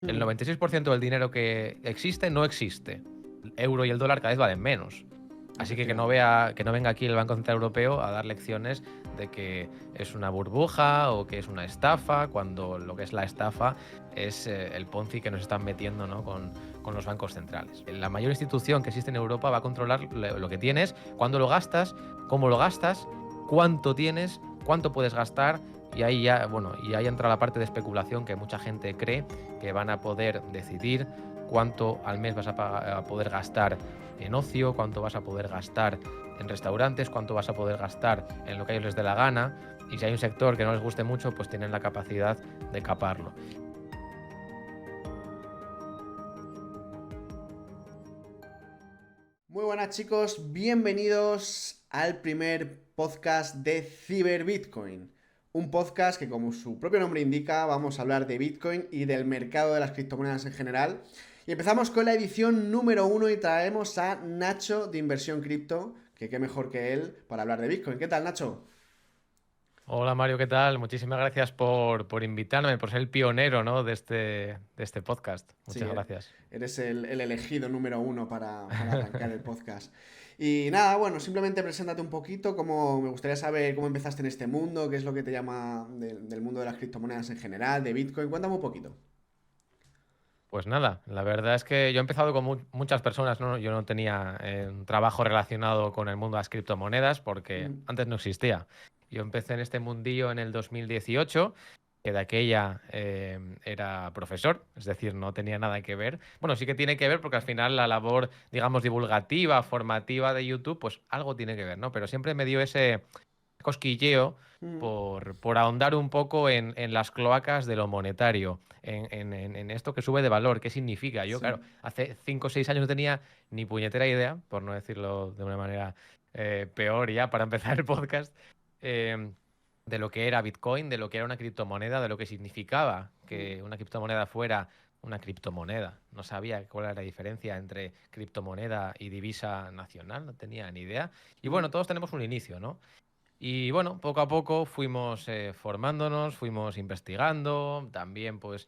El Ujú. 96% del dinero que existe no existe. El euro y el dólar cada vez valen menos. Así que no Efectivamente. venga aquí el Banco Central Europeo a dar lecciones de que es una burbuja o que es una estafa, cuando lo que es la estafa es el Ponzi que nos están metiendo, ¿no? con los bancos centrales. La mayor institución que existe en Europa va a controlar lo que tienes, cuándo lo gastas, cómo lo gastas, cuánto tienes, cuánto puedes gastar. Y ahí ya, bueno, y ahí entra la parte de especulación que mucha gente cree que van a poder decidir cuánto al mes vas a poder gastar en ocio, cuánto vas a poder gastar en restaurantes, cuánto vas a poder gastar en lo que a ellos les dé la gana. Y si hay un sector que no les guste mucho, pues tienen la capacidad de caparlo. Muy buenas chicos, bienvenidos al primer podcast de Ciber Bitcoin. Un podcast que, como su propio nombre indica, vamos a hablar de Bitcoin y del mercado de las criptomonedas en general. Y empezamos con la edición número 1 y traemos a Nacho de Inversión Cripto, que qué mejor que él para hablar de Bitcoin. ¿Qué tal, Nacho? Hola Mario, ¿qué tal? Muchísimas gracias por invitarme, por ser el pionero, ¿no? de este podcast. Sí, Muchas gracias. eres el elegido número 1 para arrancar el podcast. Y nada, bueno, simplemente preséntate un poquito, como me gustaría saber cómo empezaste en este mundo, qué es lo que te llama del mundo de las criptomonedas en general, de Bitcoin. Cuéntame un poquito. Pues nada, la verdad es que yo he empezado con muchas personas, ¿no? Yo no tenía un trabajo relacionado con el mundo de las criptomonedas porque Mm. antes no existía. Yo empecé en este mundillo en el 2018, que de aquella era profesor, es decir, no tenía nada que ver. Bueno, sí que tiene que ver porque al final la labor, digamos, divulgativa, formativa de YouTube, pues algo tiene que ver, ¿no? Pero siempre me dio ese cosquilleo Mm. por ahondar un poco en las cloacas de lo monetario, en esto que sube de valor, qué significa. Yo, claro, Sí. hace 5 o 6 años no tenía ni puñetera idea, por no decirlo de una manera peor ya para empezar el podcast, eh, de lo que era Bitcoin, de lo que era una criptomoneda, de lo que significaba Mm. que una criptomoneda fuera una criptomoneda. No sabía cuál era la diferencia entre criptomoneda y divisa nacional, no tenía ni idea. Y Mm. bueno, todos tenemos un inicio, ¿no? Y bueno, poco a poco fuimos formándonos, fuimos investigando, también pues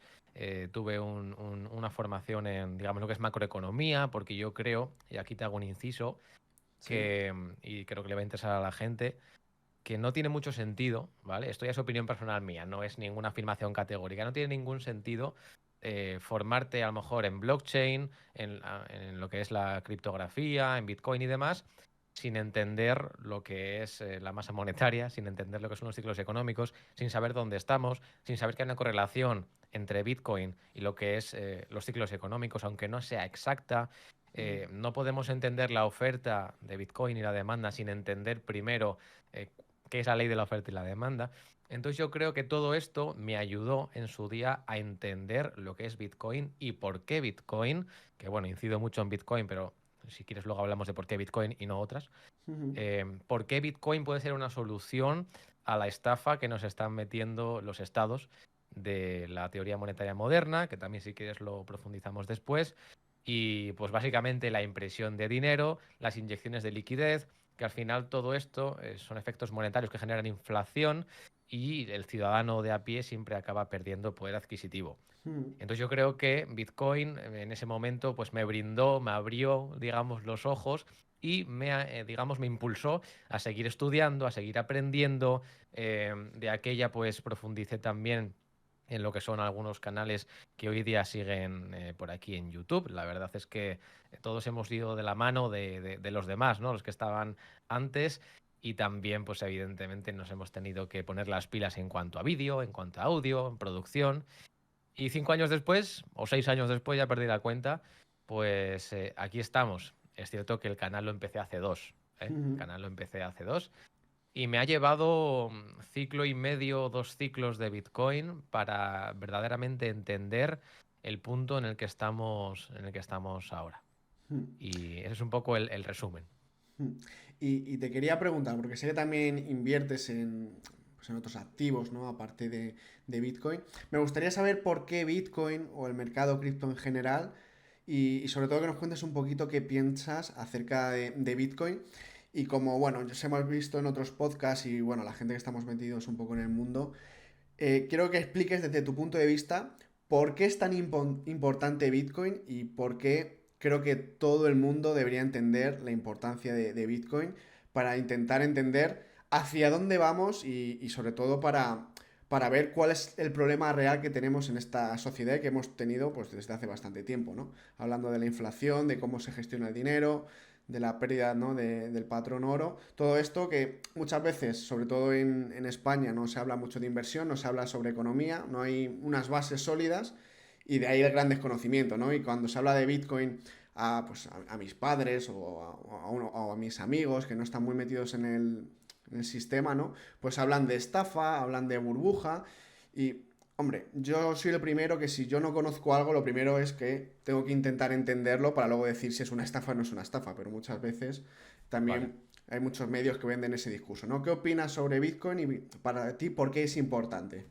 tuve una formación en, digamos, lo que es macroeconomía, porque yo creo, y aquí te hago un inciso, Sí. y creo que le va a interesar a la gente, que no tiene mucho sentido, ¿vale? Esto ya es opinión personal mía, no es ninguna afirmación categórica, no tiene ningún sentido formarte a lo mejor en blockchain, en lo que es la criptografía, en Bitcoin y demás, sin entender lo que es la masa monetaria, sin entender lo que son los ciclos económicos, sin saber dónde estamos, sin saber que hay una correlación entre Bitcoin y lo que es los ciclos económicos, aunque no sea exacta. Mm. No podemos entender la oferta de Bitcoin y la demanda sin entender primero eh, qué es la ley de la oferta y la demanda. Entonces yo creo que todo esto me ayudó en su día a entender lo que es Bitcoin y por qué Bitcoin, que bueno, incido mucho en Bitcoin, pero si quieres luego hablamos de por qué Bitcoin y no otras. Mm. ¿Por qué Bitcoin puede ser una solución a la estafa que nos están metiendo los estados de la teoría monetaria moderna, que también si quieres lo profundizamos después? Y pues básicamente la impresión de dinero, las inyecciones de liquidez, que al final todo esto son efectos monetarios que generan inflación y el ciudadano de a pie siempre acaba perdiendo poder adquisitivo. Mm. Entonces yo creo que Bitcoin en ese momento pues me brindó, me abrió, digamos, los ojos y digamos, me impulsó a seguir estudiando, a seguir aprendiendo. De aquella pues profundicé también en lo que son algunos canales que hoy día siguen por aquí en YouTube. La verdad es que todos hemos ido de la mano de los demás, ¿no? Los que estaban antes. Y también, pues evidentemente, nos hemos tenido que poner las pilas en cuanto a vídeo, en cuanto a audio, en producción. Y 5 años después, o 6 años después, ya perdí la cuenta, pues aquí estamos. Es cierto que el canal lo empecé hace dos, ¿eh? El Mm. canal lo empecé hace dos. Y me ha llevado ciclo y medio, 2 ciclos de Bitcoin para verdaderamente entender el punto en el que estamos ahora. Mm. Y ese es un poco el resumen. Mm. Y te quería preguntar, porque sé que también inviertes pues en otros activos, ¿no? Aparte de Bitcoin. Me gustaría saber por qué Bitcoin o el mercado cripto en general y sobre todo que nos cuentes un poquito qué piensas acerca de Bitcoin. Y como, bueno, ya hemos visto en otros podcasts y, bueno, la gente que estamos metidos un poco en el mundo, quiero que expliques desde tu punto de vista ¿por qué es tan importante Bitcoin y por qué creo que todo el mundo debería entender la importancia de Bitcoin para intentar entender hacia dónde vamos y sobre todo para ver cuál es el problema real que tenemos en esta sociedad y que hemos tenido pues, desde hace bastante tiempo, ¿no? Hablando de la inflación, de cómo se gestiona el dinero, de la pérdida, ¿no? Del patrón oro, todo esto que muchas veces, sobre todo en España, no se habla mucho de inversión, no se habla sobre economía, no hay unas bases sólidas y de ahí el gran desconocimiento, ¿no? Y cuando se habla de Bitcoin pues, a mis padres o a mis amigos que no están muy metidos en el sistema, ¿no? Pues hablan de estafa, hablan de burbuja y, hombre, yo soy el primero que si yo no conozco algo, lo primero es que tengo que intentar entenderlo para luego decir si es una estafa o no es una estafa, pero muchas veces Vale. también hay muchos medios que venden ese discurso, ¿no? ¿Qué opinas sobre Bitcoin y para ti por qué es importante?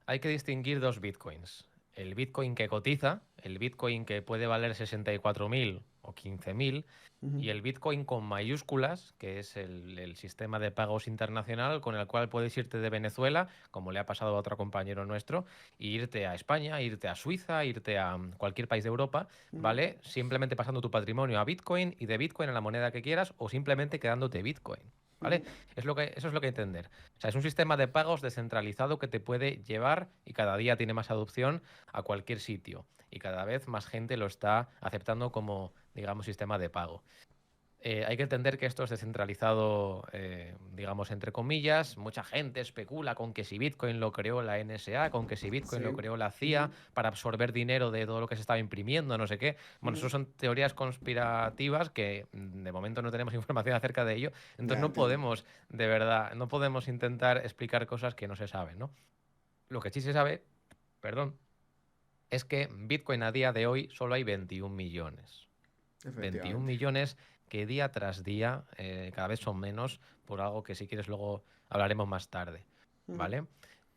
Hay que distinguir dos bitcoins. El bitcoin que cotiza, el bitcoin que puede valer 64.000 o 15.000, Ujú. y el bitcoin con mayúsculas, que es el sistema de pagos internacional con el cual puedes irte de Venezuela, como le ha pasado a otro compañero nuestro, e irte a España, irte a Suiza, irte a cualquier país de Europa, Ujú. ¿vale? Simplemente pasando tu patrimonio a bitcoin y de bitcoin a la moneda que quieras o simplemente quedándote bitcoin. ¿Vale? Ujú. Eso es lo que hay que entender. O sea, es un sistema de pagos descentralizado que te puede llevar y cada día tiene más adopción a cualquier sitio. Y cada vez más gente lo está aceptando como, digamos, sistema de pago. Hay que entender que esto es descentralizado, digamos, entre comillas. Mucha gente especula con que si Bitcoin lo creó la NSA, con que si Bitcoin lo Sí. creó la CIA Ujú. para absorber dinero de todo lo que se estaba imprimiendo, no sé qué. Bueno, eso Ujú. son teorías conspirativas que de momento no tenemos información acerca de ello. Entonces Ya no entiendo. podemos, de verdad, no podemos intentar explicar cosas que no se saben, ¿no? Lo que sí se sabe, perdón, es que Bitcoin a día de hoy solo hay 21 millones. 21 Efectivamente. millones que día tras día cada vez son menos, por algo que si quieres luego hablaremos más tarde, Ujú. ¿vale?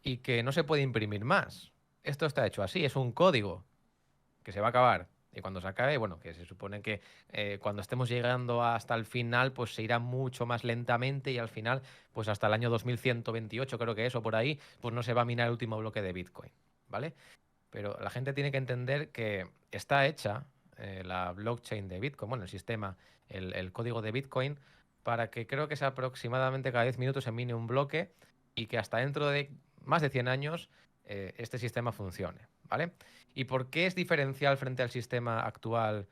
Y que no se puede imprimir más. Esto está hecho así, es un código que se va a acabar. Y cuando se acabe, bueno, que se supone que cuando estemos llegando hasta el final, pues se irá mucho más lentamente y al final, pues hasta el año 2128 creo que es, o por ahí, pues no se va a minar el último bloque de Bitcoin, ¿vale? Pero la gente tiene que entender que está hecha la blockchain de Bitcoin, bueno, el sistema, el código de Bitcoin, para que creo que es aproximadamente cada 10 minutos se mine un bloque y que hasta dentro de más de 100 años este sistema funcione, ¿vale? ¿Y por qué es diferencial frente al sistema actual,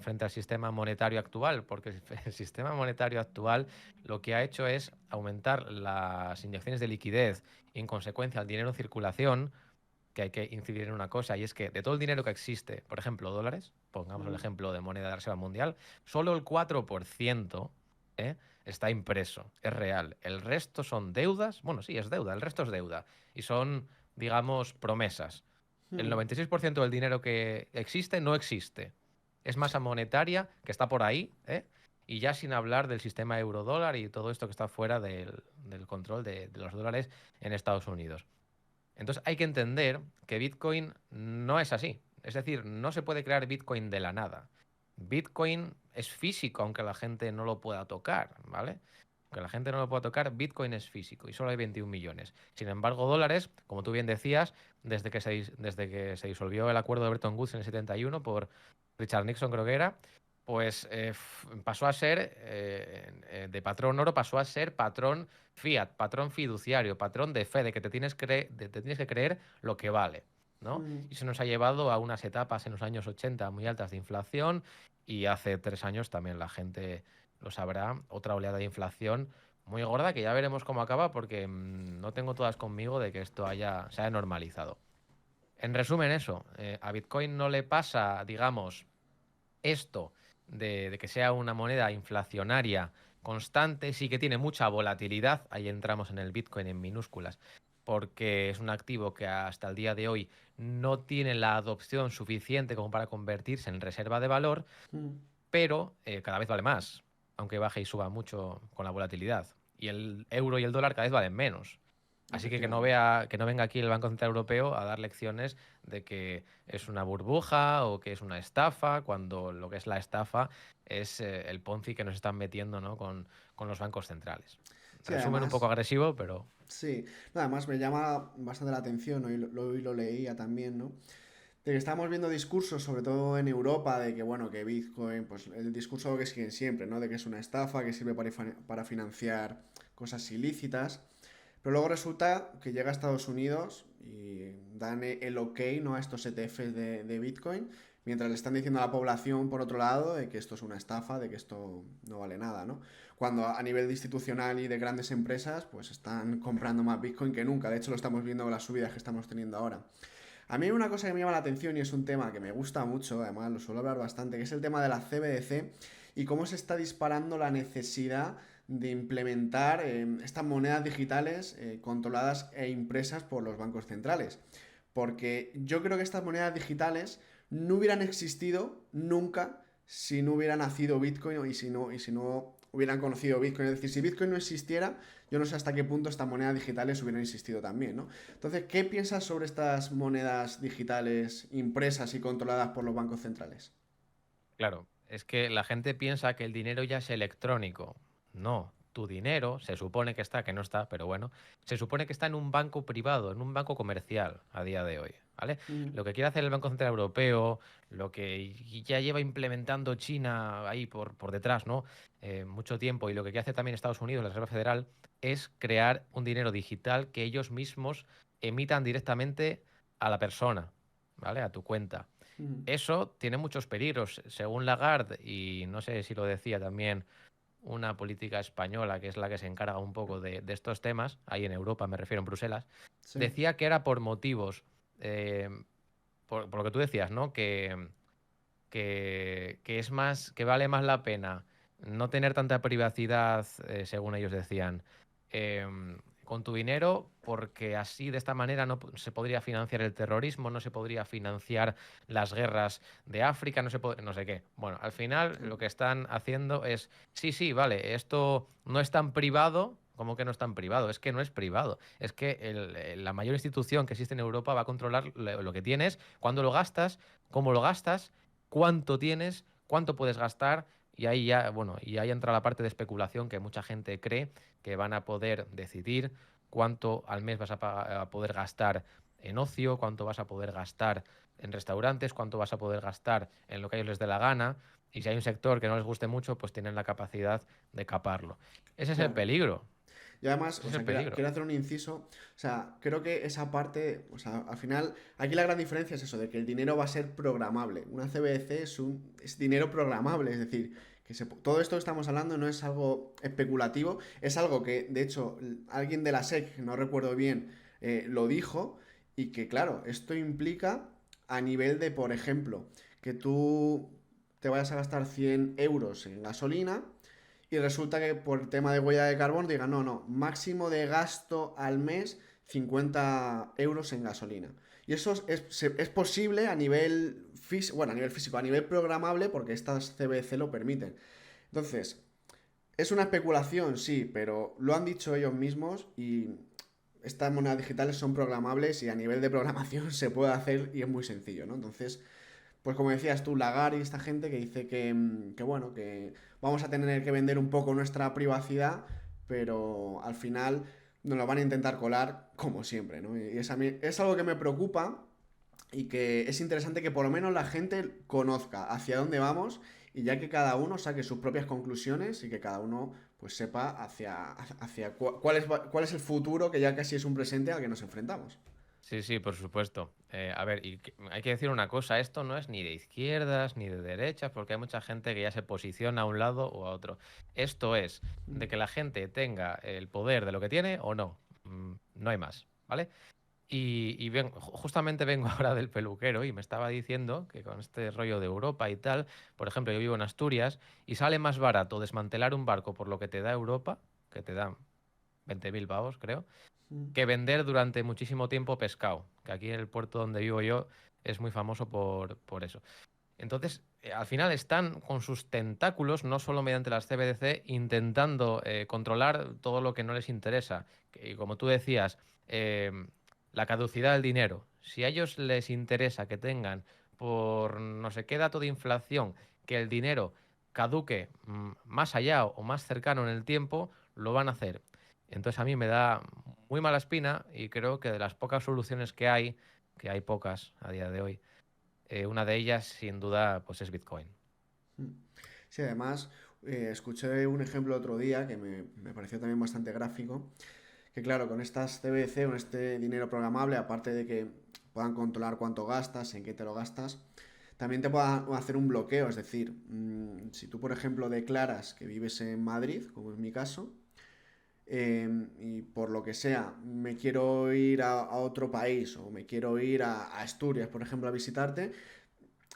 frente al sistema monetario actual? Porque el sistema monetario actual lo que ha hecho es aumentar las inyecciones de liquidez y en consecuencia el dinero en circulación, que hay que incidir en una cosa, y es que de todo el dinero que existe, por ejemplo, dólares, pongamos el Ujú. ejemplo de moneda de la Reserva Mundial, solo el 4% ¿eh? está impreso, es real. El resto son deudas, bueno, sí, es deuda, el resto es deuda, y son, digamos, promesas. El Ujú. 96% del dinero que existe no existe. Es masa monetaria que está por ahí, ¿eh? Y ya sin hablar del sistema euro-dólar y todo esto que está fuera del control de los dólares en Estados Unidos. Entonces hay que entender que Bitcoin no es así. Es decir, no se puede crear Bitcoin de la nada. Bitcoin es físico, aunque la gente no lo pueda tocar, ¿vale? Aunque la gente no lo pueda tocar, Bitcoin es físico y solo hay 21 millones. Sin embargo, dólares, como tú bien decías, desde que se disolvió el acuerdo de Bretton Woods en el 71 por Richard Nixon, creo que era, pues pasó a ser, de patrón oro, pasó a ser patrón fiat, patrón fiduciario, patrón de fe, de que te tienes que creer lo que vale, ¿no? Ujú. Y eso nos ha llevado a unas etapas en los años 80 muy altas de inflación y hace 3 años también la gente lo sabrá, otra oleada de inflación muy gorda que ya veremos cómo acaba porque no tengo todas conmigo de que esto se haya normalizado. En resumen, eso, a Bitcoin no le pasa, digamos, esto de que sea una moneda inflacionaria constante, sí que tiene mucha volatilidad, ahí entramos en el Bitcoin en minúsculas, porque es un activo que hasta el día de hoy no tiene la adopción suficiente como para convertirse en reserva de valor, Ujú. pero cada vez vale más, aunque baje y suba mucho con la volatilidad. Y el euro y el dólar cada vez valen menos. Así que Efectivamente. que no venga aquí el Banco Central Europeo a dar lecciones de que es una burbuja o que es una estafa, cuando lo que es la estafa es el Ponzi que nos están metiendo, ¿no? con los bancos centrales. Sí, Resumen un poco además, agresivo, pero... Sí, no, además me llama bastante la atención, ¿no? Y lo leía también, ¿no? De que estamos viendo discursos, sobre todo en Europa, de que, bueno, que Bitcoin, pues el discurso que siguen siempre, ¿no? De que es una estafa, que sirve para financiar cosas ilícitas. Pero luego resulta que llega a Estados Unidos y dan el ok, ¿no? A estos ETFs de Bitcoin, mientras le están diciendo a la población, por otro lado, de que esto es una estafa, de que esto no vale nada, ¿no? Cuando a nivel de institucional y de grandes empresas, pues están comprando más Bitcoin que nunca. De hecho, lo estamos viendo con las subidas que estamos teniendo ahora. A mí hay una cosa que me llama la atención y es un tema que me gusta mucho, además lo suelo hablar bastante, que es el tema de la CBDC y cómo se está disparando la necesidad de implementar estas monedas digitales controladas e impresas por los bancos centrales. Porque yo creo que estas monedas digitales no hubieran existido nunca si no hubiera nacido Bitcoin y si no hubieran conocido Bitcoin. Es decir, si Bitcoin no existiera, yo no sé hasta qué punto estas monedas digitales hubieran existido también, ¿no? Entonces, ¿qué piensas sobre estas monedas digitales impresas y controladas por los bancos centrales? Claro, es que la gente piensa que el dinero ya es electrónico. No, tu dinero se supone que está, que no está, pero bueno, se supone que está en un banco privado, en un banco comercial a día de hoy, ¿vale? Mm, Lo que quiere hacer el Banco Central Europeo, lo que ya lleva implementando China ahí por detrás, ¿no? Mucho tiempo, y lo que quiere hacer también Estados Unidos, la Reserva Federal, es crear un dinero digital que ellos mismos emitan directamente a la persona, ¿vale? A tu cuenta. mm, Eso tiene muchos peligros. Según Lagarde, y no sé si lo decía también una política española, que es la que se encarga un poco de estos temas, ahí en Europa, me refiero en Bruselas, sí. decía que era por motivos, eh, por lo que tú decías, ¿no? Que es más, que vale más la pena no tener tanta privacidad, según ellos decían, con tu dinero, porque así de esta manera no se podría financiar el terrorismo, no se podría financiar las guerras de África, no sé qué. Bueno, al final lo que están haciendo es, sí, sí, vale, esto no es tan privado. ¿Cómo que no es tan privado? Es que no es privado. Es que la mayor institución que existe en Europa va a controlar lo que tienes, cuándo lo gastas, cómo lo gastas, cuánto tienes, cuánto puedes gastar, y ahí ya, bueno, y ahí entra la parte de especulación que mucha gente cree que van a poder decidir cuánto al mes vas a poder gastar en ocio, cuánto vas a poder gastar en restaurantes, cuánto vas a poder gastar en lo que a ellos les dé la gana, y si hay un sector que no les guste mucho, pues tienen la capacidad de caparlo. Ese es el Claro. peligro, Y además, ese o es el sea, peligro. quiero hacer un inciso. O sea, creo que esa parte, o sea, al final, aquí la gran diferencia es eso, de que el dinero va a ser programable. Una CBDC es dinero programable, es decir, todo esto que estamos hablando no es algo especulativo, es algo que, de hecho, alguien de la SEC, no recuerdo bien, lo dijo, y que, claro, esto implica a nivel de, por ejemplo, que tú te vayas a gastar 100 euros en gasolina y resulta que por tema de huella de carbono digan, no, no, máximo de gasto al mes 50 euros en gasolina. Y eso es posible a nivel físico, bueno, a nivel físico, a nivel programable, porque estas CBC lo permiten. Entonces, es una especulación, sí, pero lo han dicho ellos mismos y estas monedas digitales son programables y a nivel de programación se puede hacer y es muy sencillo, ¿no? Entonces, pues como decías tú, Lagarde y esta gente que dice que bueno, que vamos a tener que vender un poco nuestra privacidad, pero al final nos lo van a intentar colar como siempre, ¿no? Y es algo que me preocupa y que es interesante que por lo menos la gente conozca hacia dónde vamos y ya que cada uno saque sus propias conclusiones y que cada uno pues sepa cuál es el futuro que ya casi es un presente al que nos enfrentamos. Sí, sí, por supuesto. A ver, hay que decir una cosa, esto no es ni de izquierdas ni de derechas, porque hay mucha gente que ya se posiciona a un lado o a otro. Esto es de que la gente tenga el poder de lo que tiene o no. No hay más, ¿vale? Justamente vengo ahora del peluquero y me estaba diciendo que con este rollo de Europa y tal, por ejemplo, yo vivo en Asturias y sale más barato desmantelar un barco por lo que te da Europa, que te dan 20.000 pavos, creo, que vender durante muchísimo tiempo pescado, que aquí en el puerto donde vivo yo es muy famoso por eso. Entonces, al final están con sus tentáculos, no solo mediante las CBDC, intentando controlar todo lo que no les interesa. Y como tú decías, la caducidad del dinero. Si a ellos les interesa que tengan por no sé qué dato de inflación, que el dinero caduque más allá o más cercano en el tiempo, lo van a hacer. Entonces a mí me da muy mala espina y creo que de las pocas soluciones que hay pocas a día de hoy, una de ellas sin duda pues es Bitcoin. Mm. Sí, además, escuché un ejemplo otro día que me pareció también bastante gráfico, que claro, con estas CBDC, con este dinero programable, aparte de que puedan controlar cuánto gastas, en qué te lo gastas, también te puedan hacer un bloqueo, es decir, si tú, por ejemplo, declaras que vives en Madrid, como es mi caso, y por lo que sea, me quiero ir a otro país o me quiero ir a Asturias, por ejemplo, a visitarte,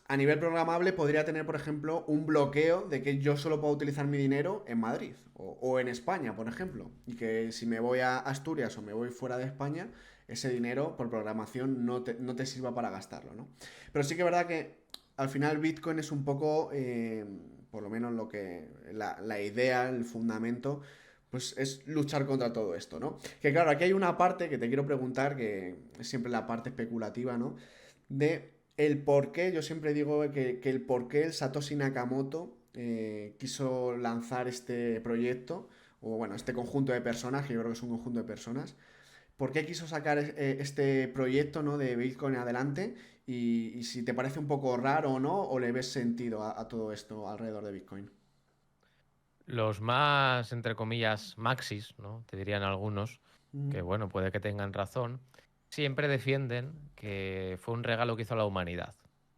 a nivel programable podría tener, por ejemplo, un bloqueo de que yo solo puedo utilizar mi dinero en Madrid o en España, por ejemplo. Y que si me voy a Asturias o me voy fuera de España, ese dinero por programación no te sirva para gastarlo, ¿no? Pero sí que es verdad que al final Bitcoin es un poco, por lo menos lo que la idea, el fundamento, pues es luchar contra todo esto, ¿no? Que claro, aquí hay una parte que te quiero preguntar, que es siempre la parte especulativa, ¿no? De el por qué, yo siempre digo que el por qué el Satoshi Nakamoto quiso lanzar este proyecto, o bueno, este conjunto de personas, que yo creo que es un conjunto de personas, por qué quiso sacar este proyecto, ¿no? De Bitcoin adelante y si te parece un poco raro o no, o le ves sentido a todo esto alrededor de Bitcoin. Los más, entre comillas, maxis, ¿no? Te dirían algunos, que Mm, bueno, puede que tengan razón, siempre defienden que fue un regalo que hizo a la humanidad,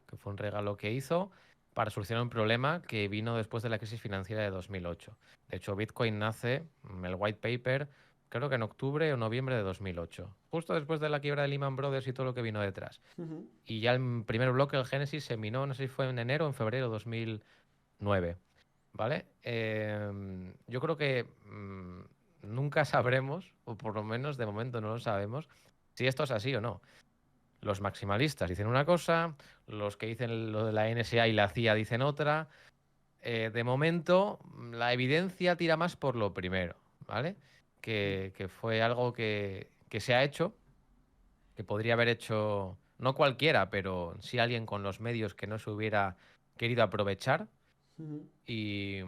que fue un regalo que hizo para solucionar un problema que vino después de la crisis financiera de 2008. De hecho, Bitcoin nace, el white paper, creo que en octubre o noviembre de 2008, justo después de la quiebra de Lehman Brothers y todo lo que vino detrás. ujú, Y ya el primer bloque, el Génesis, se minó, no sé si fue en enero o en febrero de 2009. ¿Vale? Yo creo que nunca sabremos, o por lo menos de momento no lo sabemos, si esto es así o no. Los maximalistas dicen una cosa, los que dicen lo de la NSA y la CIA dicen otra. De momento, la evidencia tira más por lo primero, ¿vale? Que fue algo que se ha hecho, que podría haber hecho no cualquiera, pero sí alguien con los medios que no se hubiera querido aprovechar ujú. y,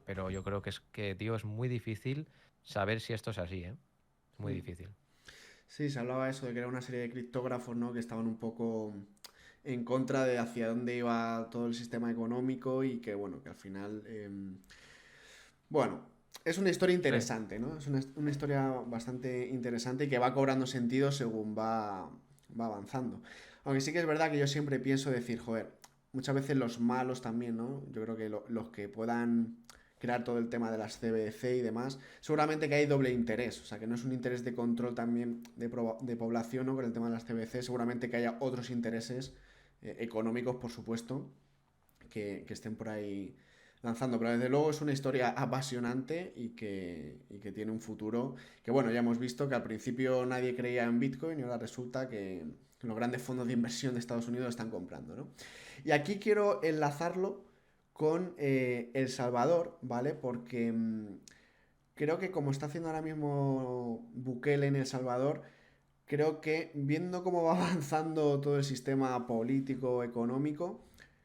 pero yo creo que tío, es muy difícil saber si esto es así, ¿eh? Es muy Mm. difícil. Sí, se hablaba eso de que era una serie de criptógrafos, ¿no? Que estaban un poco en contra de hacia dónde iba todo el sistema económico y que, bueno, que al final, bueno, es una historia Sí. interesante, ¿no? Es una historia bastante interesante y que va cobrando sentido según va avanzando. Aunque sí que es verdad que yo siempre pienso decir, joder, muchas veces los malos también, ¿no? Yo creo que los que puedan crear todo el tema de las CBDC y demás, seguramente que hay doble interés, o sea, que no es un interés de control también de población, ¿no? Con el tema de las CBDC, seguramente que haya otros intereses económicos, por supuesto, que estén por ahí lanzando. Pero desde luego es una historia apasionante y que tiene un futuro que, bueno, ya hemos visto que al principio nadie creía en Bitcoin y ahora resulta que los grandes fondos de inversión de Estados Unidos están comprando, ¿no? Y aquí quiero enlazarlo con El Salvador, ¿vale? Porque creo que como está haciendo ahora mismo Bukele en El Salvador, creo que viendo cómo va avanzando todo el sistema político, económico,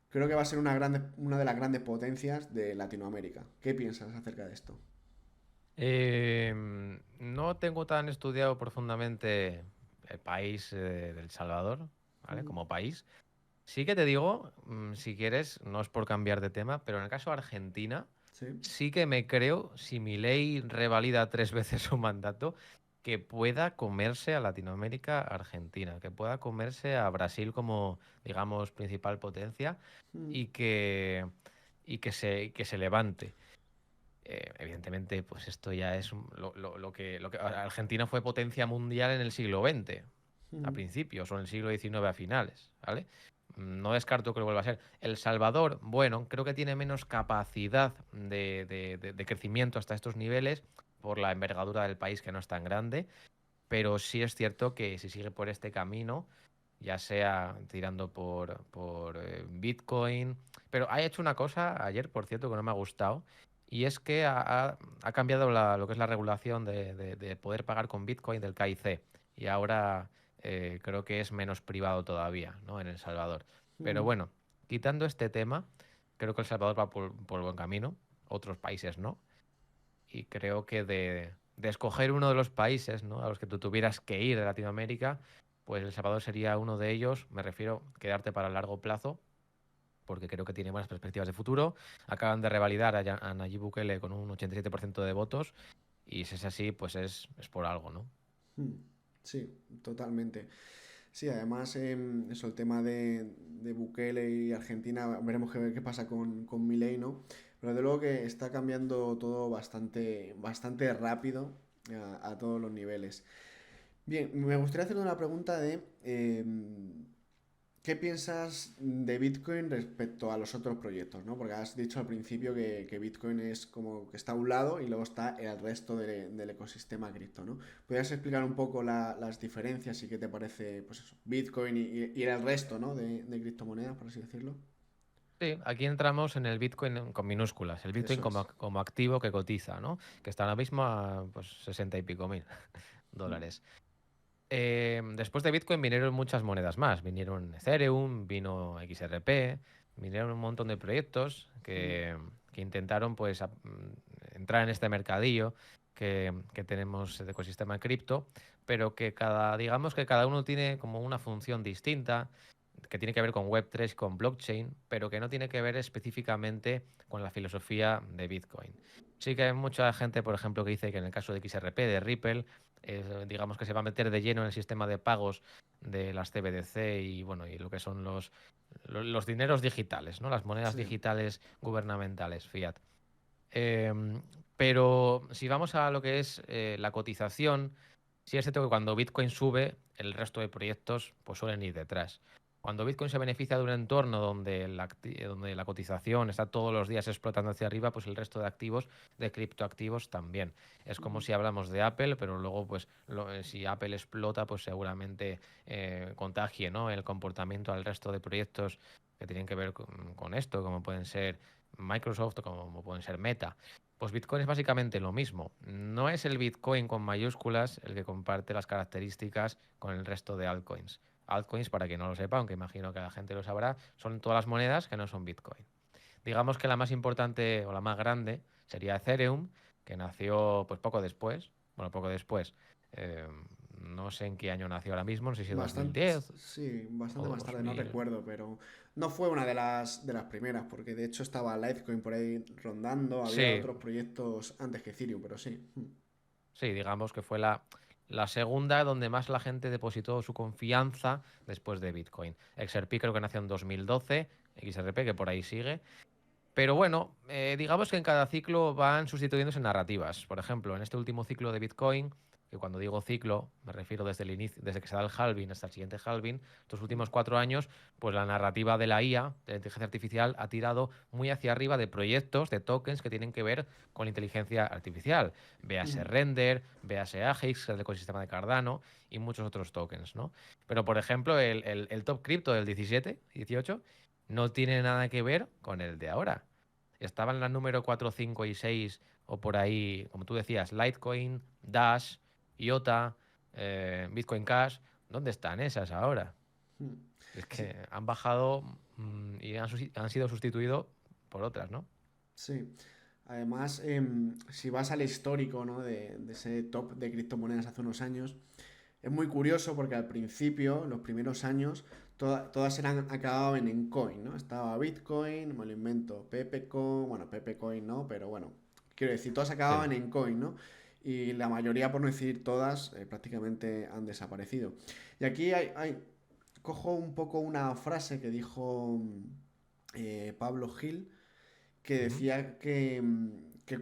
creo que va a ser una de las grandes potencias de Latinoamérica. ¿Qué piensas acerca de esto? No tengo tan estudiado profundamente el país del Salvador, ¿vale? Ujú. Como país. Sí que te digo, si quieres, no es por cambiar de tema, pero en el caso de Argentina, Sí. sí que me creo, si mi ley revalida 3 veces su mandato, que pueda comerse a Latinoamérica, Argentina, que pueda comerse a Brasil como, digamos, principal potencia Mm, y que, que se levante. Evidentemente, pues esto ya es lo que Argentina fue potencia mundial en el siglo XX, a mm, principios, o en el siglo XIX a finales, ¿vale? No descarto que lo vuelva a ser. El Salvador, bueno, creo que tiene menos capacidad de crecimiento hasta estos niveles por la envergadura del país que no es tan grande, pero sí es cierto que si sigue por este camino, ya sea tirando por Bitcoin, pero ha hecho una cosa ayer, por cierto, que no me ha gustado, y es que ha cambiado lo que es la regulación de poder pagar con Bitcoin del KIC, y ahora creo que es menos privado todavía, ¿no? En El Salvador. Pero mm, bueno, quitando este tema, creo que El Salvador va por buen camino, otros países no, y creo que de escoger uno de los países, ¿no?, a los que tú tuvieras que ir de Latinoamérica, pues El Salvador sería uno de ellos. Me refiero a quedarte para el largo plazo, porque creo que tiene buenas perspectivas de futuro. Acaban de revalidar a Nayib Bukele con un 87% de votos, y si es así, pues es por algo, ¿no? Mm, sí, totalmente. Sí, además, eso, el tema de Bukele y Argentina, veremos qué pasa con Milei, ¿no? Pero de luego que está cambiando todo bastante rápido a todos los niveles. Bien, me gustaría hacer una pregunta de ¿qué piensas de Bitcoin respecto a los otros proyectos, ¿no? Porque has dicho al principio que Bitcoin es como que está a un lado y luego está el resto del ecosistema cripto, ¿no? ¿Podrías explicar un poco las diferencias y qué te parece, pues eso, Bitcoin y el resto, ¿no? De criptomonedas, por así decirlo. Sí, aquí entramos en el Bitcoin con minúsculas, el Bitcoin Eso como, es. como activo que cotiza, ¿no? Que está ahora mismo a pues 60 y pico mil Mm, dólares. Después de Bitcoin vinieron muchas monedas más. Vinieron Ethereum, vino XRP, vinieron un montón de proyectos mm, que intentaron pues entrar en este mercadillo que tenemos de ecosistema cripto, pero que digamos que cada uno tiene como una función distinta, que tiene que ver con Web3, con blockchain, pero que no tiene que ver específicamente con la filosofía de Bitcoin. Sí que hay mucha gente, por ejemplo, que dice que en el caso de XRP, de Ripple, digamos que se va a meter de lleno en el sistema de pagos de las CBDC y bueno, y lo que son los dineros digitales, ¿no? Las monedas sí. digitales gubernamentales, fiat. Em, pero si vamos a lo que es la cotización, sí es cierto que cuando Bitcoin sube, el resto de proyectos pues suelen ir detrás. Cuando Bitcoin se beneficia de un entorno donde la cotización está todos los días explotando hacia arriba, pues el resto de activos, de criptoactivos también. Es como Ujú. si hablamos de Apple, pero luego pues si Apple explota, pues seguramente contagie, ¿no?, el comportamiento al resto de proyectos que tienen que ver con esto, como pueden ser Microsoft o como pueden ser Meta. Pues Bitcoin es básicamente lo mismo. No es el Bitcoin con mayúsculas el que comparte las características con el resto de altcoins. Altcoins, para quien no lo sepa, aunque imagino que la gente lo sabrá, son todas las monedas que no son Bitcoin. Digamos que la más importante o la más grande sería Ethereum, que nació pues poco después. Bueno, poco después. eh, no sé en qué año nació ahora mismo, no sé si Bastante, 2010 sí, o bastante más tarde, no 2000. recuerdo, pero no fue una de las primeras, porque de hecho estaba Litecoin por ahí rondando, había Sí, otros proyectos antes que Ethereum, pero sí. sí, digamos que fue la segunda donde más la gente depositó su confianza después de Bitcoin. XRP creo que nació en 2012, XRP que por ahí sigue. Pero bueno, digamos que en cada ciclo van sustituyéndose narrativas. Por ejemplo, en este último ciclo de Bitcoin, que cuando digo ciclo me refiero desde el inicio, desde que se da el halving hasta el siguiente halving, estos últimos 4 años, pues la narrativa de la IA, de la inteligencia artificial, ha tirado muy hacia arriba de proyectos, de tokens que tienen que ver con la inteligencia artificial. Véase Render, véase Agix, el ecosistema de Cardano y muchos otros tokens, ¿no? Pero, por ejemplo, el top cripto del 17, 18 no tiene nada que ver con el de ahora. Estaban las número 4, 5 y 6 o por ahí, como tú decías, Litecoin, Dash, IOTA, Bitcoin Cash. ¿Dónde están esas ahora? Es Sí, que han bajado y han sido sustituidos por otras, ¿no? sí. Además, si vas al histórico, ¿no? de ese top de criptomonedas hace unos años, es muy curioso porque al principio, los primeros años, todas eran acababan en coin, ¿no? Estaba Bitcoin, me lo invento, Pepecoin, bueno, Pepecoin no, pero bueno, quiero decir, todas Sí. acababan en coin, ¿no? Y la mayoría, por no decir todas, prácticamente han desaparecido. Y aquí cojo un poco una frase que dijo Pablo Gil, que Ujú. decía que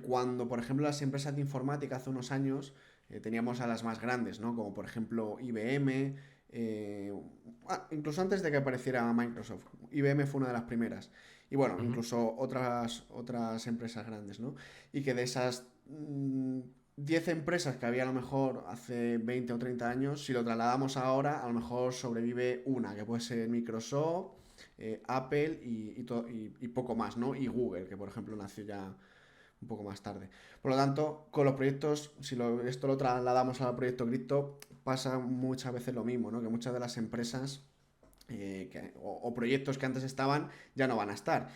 cuando, por ejemplo, las empresas de informática hace unos años teníamos a las más grandes, ¿no? Como por ejemplo IBM, incluso antes de que apareciera Microsoft. IBM fue una de las primeras. Y bueno, Ujú. incluso otras empresas grandes, ¿no? Y que de esas 10 empresas que había a lo mejor hace 20 o 30 años, si lo trasladamos ahora, a lo mejor sobrevive una, que puede ser Microsoft, Apple y poco más, ¿no? Y Google, que por ejemplo nació ya un poco más tarde. Por lo tanto, con los proyectos, si esto lo trasladamos al proyecto cripto, pasa muchas veces lo mismo, ¿no? Que muchas de las empresas o proyectos que antes estaban ya no van a estar.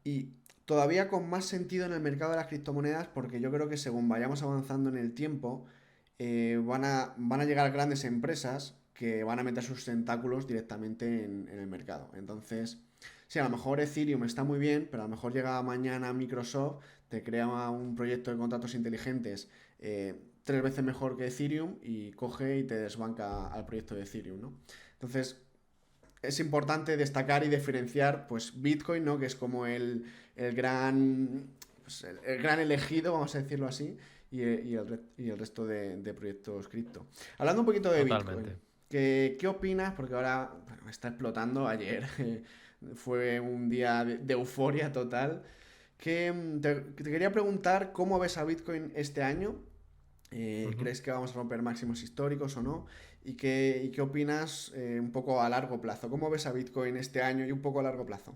Y todavía con más sentido en el mercado de las criptomonedas porque yo creo que según vayamos avanzando en el tiempo, van a llegar grandes empresas que van a meter sus tentáculos directamente en el mercado. Entonces, sí, a lo mejor Ethereum está muy bien, pero a lo mejor llega mañana Microsoft, te crea un proyecto de contratos inteligentes tres veces mejor que Ethereum y coge y te desbanca al proyecto de Ethereum, ¿no? Entonces, es importante destacar y diferenciar, pues, Bitcoin, ¿no? Que es como el gran, pues, el gran elegido, vamos a decirlo así, y el resto de proyectos cripto. Hablando un poquito de Bitcoin, Totalmente. ¿qué opinas? Porque ahora bueno, está explotando. Ayer fue un día de euforia total. Te quería preguntar cómo ves a Bitcoin este año. Ujú. ¿Crees que vamos a romper máximos históricos o no? ¿Y qué opinas un poco a largo plazo? ¿Cómo ves a Bitcoin este año y un poco a largo plazo?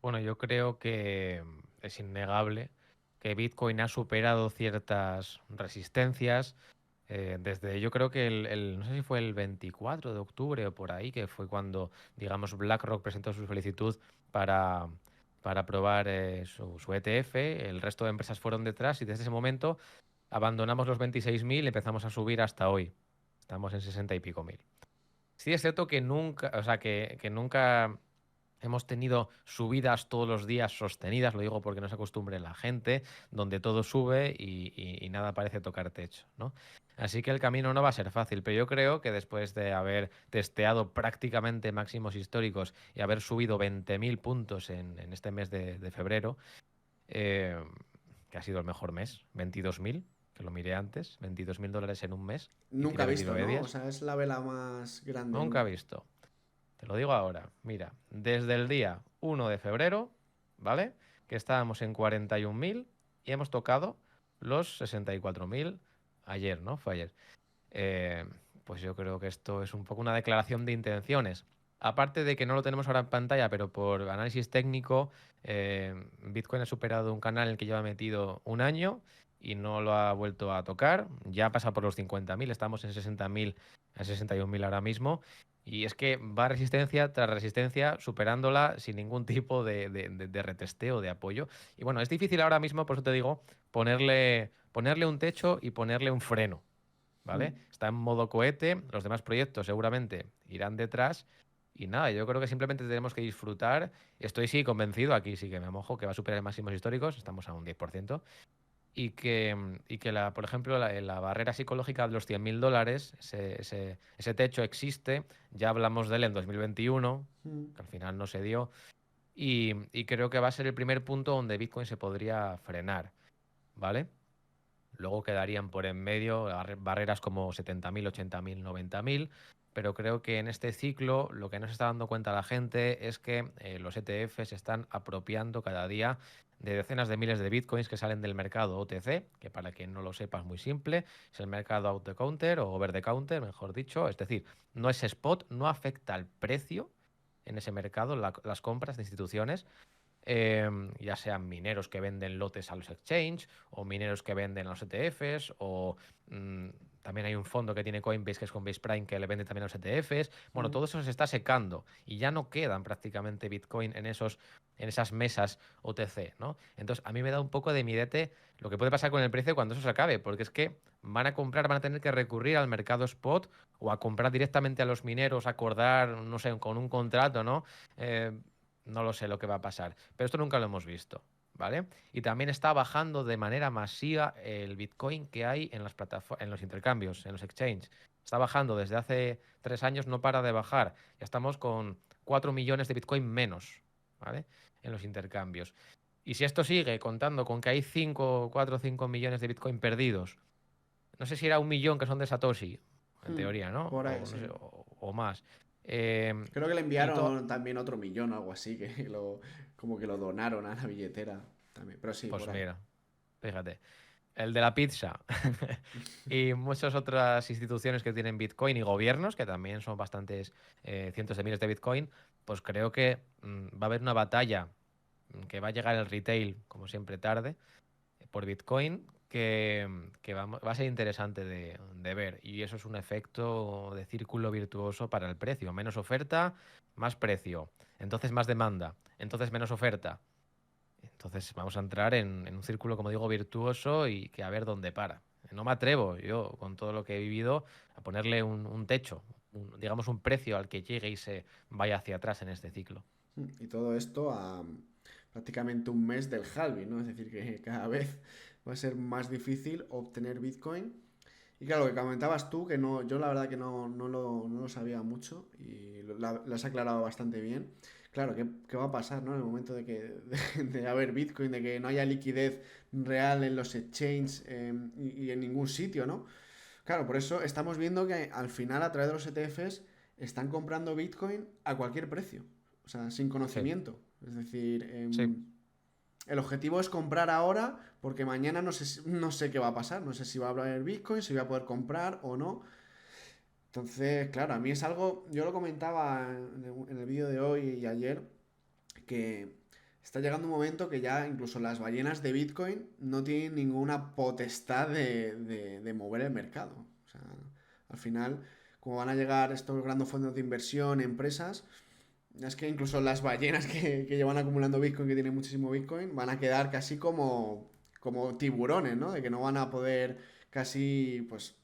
Bueno, yo creo que es innegable que Bitcoin ha superado ciertas resistencias. Desde yo creo que no sé si fue el 24 de octubre o por ahí, que fue cuando, digamos, BlackRock presentó su solicitud para, para aprobar su ETF. El resto de empresas fueron detrás y desde ese momento abandonamos los 26.000 y empezamos a subir hasta hoy. Estamos en 60 y pico mil. Sí es cierto que nunca, o sea, que nunca hemos tenido subidas todos los días sostenidas, lo digo porque no se acostumbre la gente, donde todo sube y nada parece tocar techo, ¿no? Así que el camino no va a ser fácil, pero yo creo que después de haber testeado prácticamente máximos históricos y haber subido 20.000 puntos en este mes de febrero, eh, que ha sido el mejor mes, 22.000, que lo miré antes, $22.000 en un mes y Nunca tiré visto, 29 ¿no? O días, sea, es la vela más grande nunca he nunca. visto. Te lo digo ahora. Mira, desde el día 1 de febrero, ¿vale? Que estábamos en 41.000 y hemos tocado los 64.000 ayer, ¿no? Fue ayer. Eh, pues yo creo que esto es un poco una declaración de intenciones. Aparte de que no lo tenemos ahora en pantalla, pero por análisis técnico, Bitcoin ha superado un canal en el que lleva metido un año y no lo ha vuelto a tocar. Ya ha pasado por los 50.000, estamos en 60.000, en 61.000 ahora mismo. Y es que va resistencia tras resistencia, superándola sin ningún tipo de retesteo, de apoyo. Y bueno, es difícil ahora mismo, por eso te digo, ponerle un techo y ponerle un freno. ¿Vale? Mm. Está en modo cohete, los demás proyectos seguramente irán detrás y nada, yo creo que simplemente tenemos que disfrutar. Estoy sí convencido, aquí sí que me mojo, que va a superar máximos históricos, estamos a un 10%, y que por ejemplo, la barrera psicológica de los $100.000, ese techo existe, ya hablamos de él en 2021, Mm. que al final no se dio, y creo que va a ser el primer punto donde Bitcoin se podría frenar, ¿vale? Luego quedarían por en medio barreras como 70.000, 80.000, 90.000, pero creo que en este ciclo lo que no se está dando cuenta la gente es que los ETFs se están apropiando cada día de decenas de miles de bitcoins que salen del mercado OTC, que para quien no lo sepa es muy simple, es el mercado out the counter o over the counter, mejor dicho, es decir, no es spot, no afecta al precio en ese mercado, las compras de instituciones, ya sean mineros que venden lotes a los exchange o mineros que venden a los ETFs o mm, también hay un fondo que tiene Coinbase que es Coinbase Prime que le vende también a los ETFs. Bueno, Mm. todo eso se está secando y ya no quedan prácticamente Bitcoin en esas mesas OTC, ¿no? Entonces a mí me da un poco de miedete lo que puede pasar con el precio cuando eso se acabe, porque es que van a tener que recurrir al mercado spot o a comprar directamente a los mineros, acordar, no sé, con un contrato, ¿no? Eh, no lo sé lo que va a pasar, pero esto nunca lo hemos visto, ¿vale? Y también está bajando de manera masiva el Bitcoin que hay en las en los intercambios, en los exchanges. Está bajando desde hace 3 años, no para de bajar. Ya estamos con 4 millones de Bitcoin menos, ¿vale? En los intercambios. Y si esto sigue contando con que hay 4 o 5 millones de Bitcoin perdidos, no sé si era 1 millón que son de Satoshi, en Mm. teoría, ¿no? Por ahí, O, no sí. sé, o más. Eh, Creo que le y, enviaron también otro millón o algo así, como que lo donaron a la billetera también. Pero sí, pues por ahí. mira, fíjate. El de la pizza y muchas otras instituciones que tienen Bitcoin y gobiernos, que también son bastantes cientos de miles de Bitcoin, pues creo que va a haber una batalla que va a llegar el retail, como siempre, tarde, por Bitcoin, que va a ser interesante de ver. Y eso es un efecto de círculo virtuoso para el precio. Menos oferta, más precio. Entonces más demanda. Entonces menos oferta. Entonces vamos a entrar en un círculo, como digo, virtuoso y que a ver dónde para. No me atrevo yo, con todo lo que he vivido, a ponerle un techo, digamos un precio al que llegue y se vaya hacia atrás en este ciclo. Y todo esto a prácticamente un mes del halving, ¿no? Es decir, que cada vez va a ser más difícil obtener Bitcoin. Y claro, lo que comentabas tú, que no, yo la verdad que no lo sabía mucho y lo has aclarado bastante bien. Claro, ¿qué va a pasar, ¿no? En el momento de haber Bitcoin, de que no haya liquidez real en los exchanges y en ningún sitio, ¿no? Claro, por eso estamos viendo que al final a través de los ETFs están comprando Bitcoin a cualquier precio, o sea, sin Sí, conocimiento. Es decir, sí, el objetivo es comprar ahora porque mañana no sé qué va a pasar, no sé si va a haber Bitcoin, si voy a poder comprar o no. Entonces, claro, a mí es algo, yo lo comentaba en el vídeo de hoy y ayer, que está llegando un momento que ya incluso las ballenas de Bitcoin no tienen ninguna potestad de mover el mercado. O sea, al final, como van a llegar estos grandes fondos de inversión, empresas, es que incluso las ballenas que llevan acumulando Bitcoin, que tienen muchísimo Bitcoin, van a quedar casi como tiburones, ¿no? De que no van a poder casi, pues,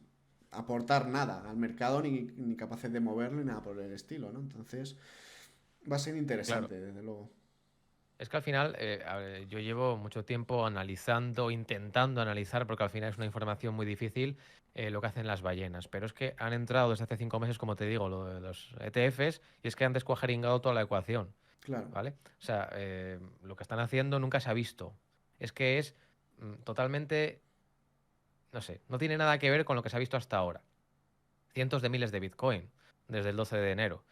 aportar nada al mercado ni capaces de moverlo ni nada por el estilo, ¿no? Entonces, va a ser claro. interesante, desde luego. Es que al final a ver, yo llevo mucho tiempo analizando, intentando analizar, porque al final es una información muy difícil, lo que hacen las ballenas. Pero es que han entrado desde hace 5 meses, como te digo, lo de los ETFs, y es que han descuajeringado toda la ecuación, Claro. ¿vale? O sea, lo que están haciendo nunca se ha visto. Es que es totalmente, no sé, no tiene nada que ver con lo que se ha visto hasta ahora. Cientos de miles de Bitcoin desde el 12 de enero.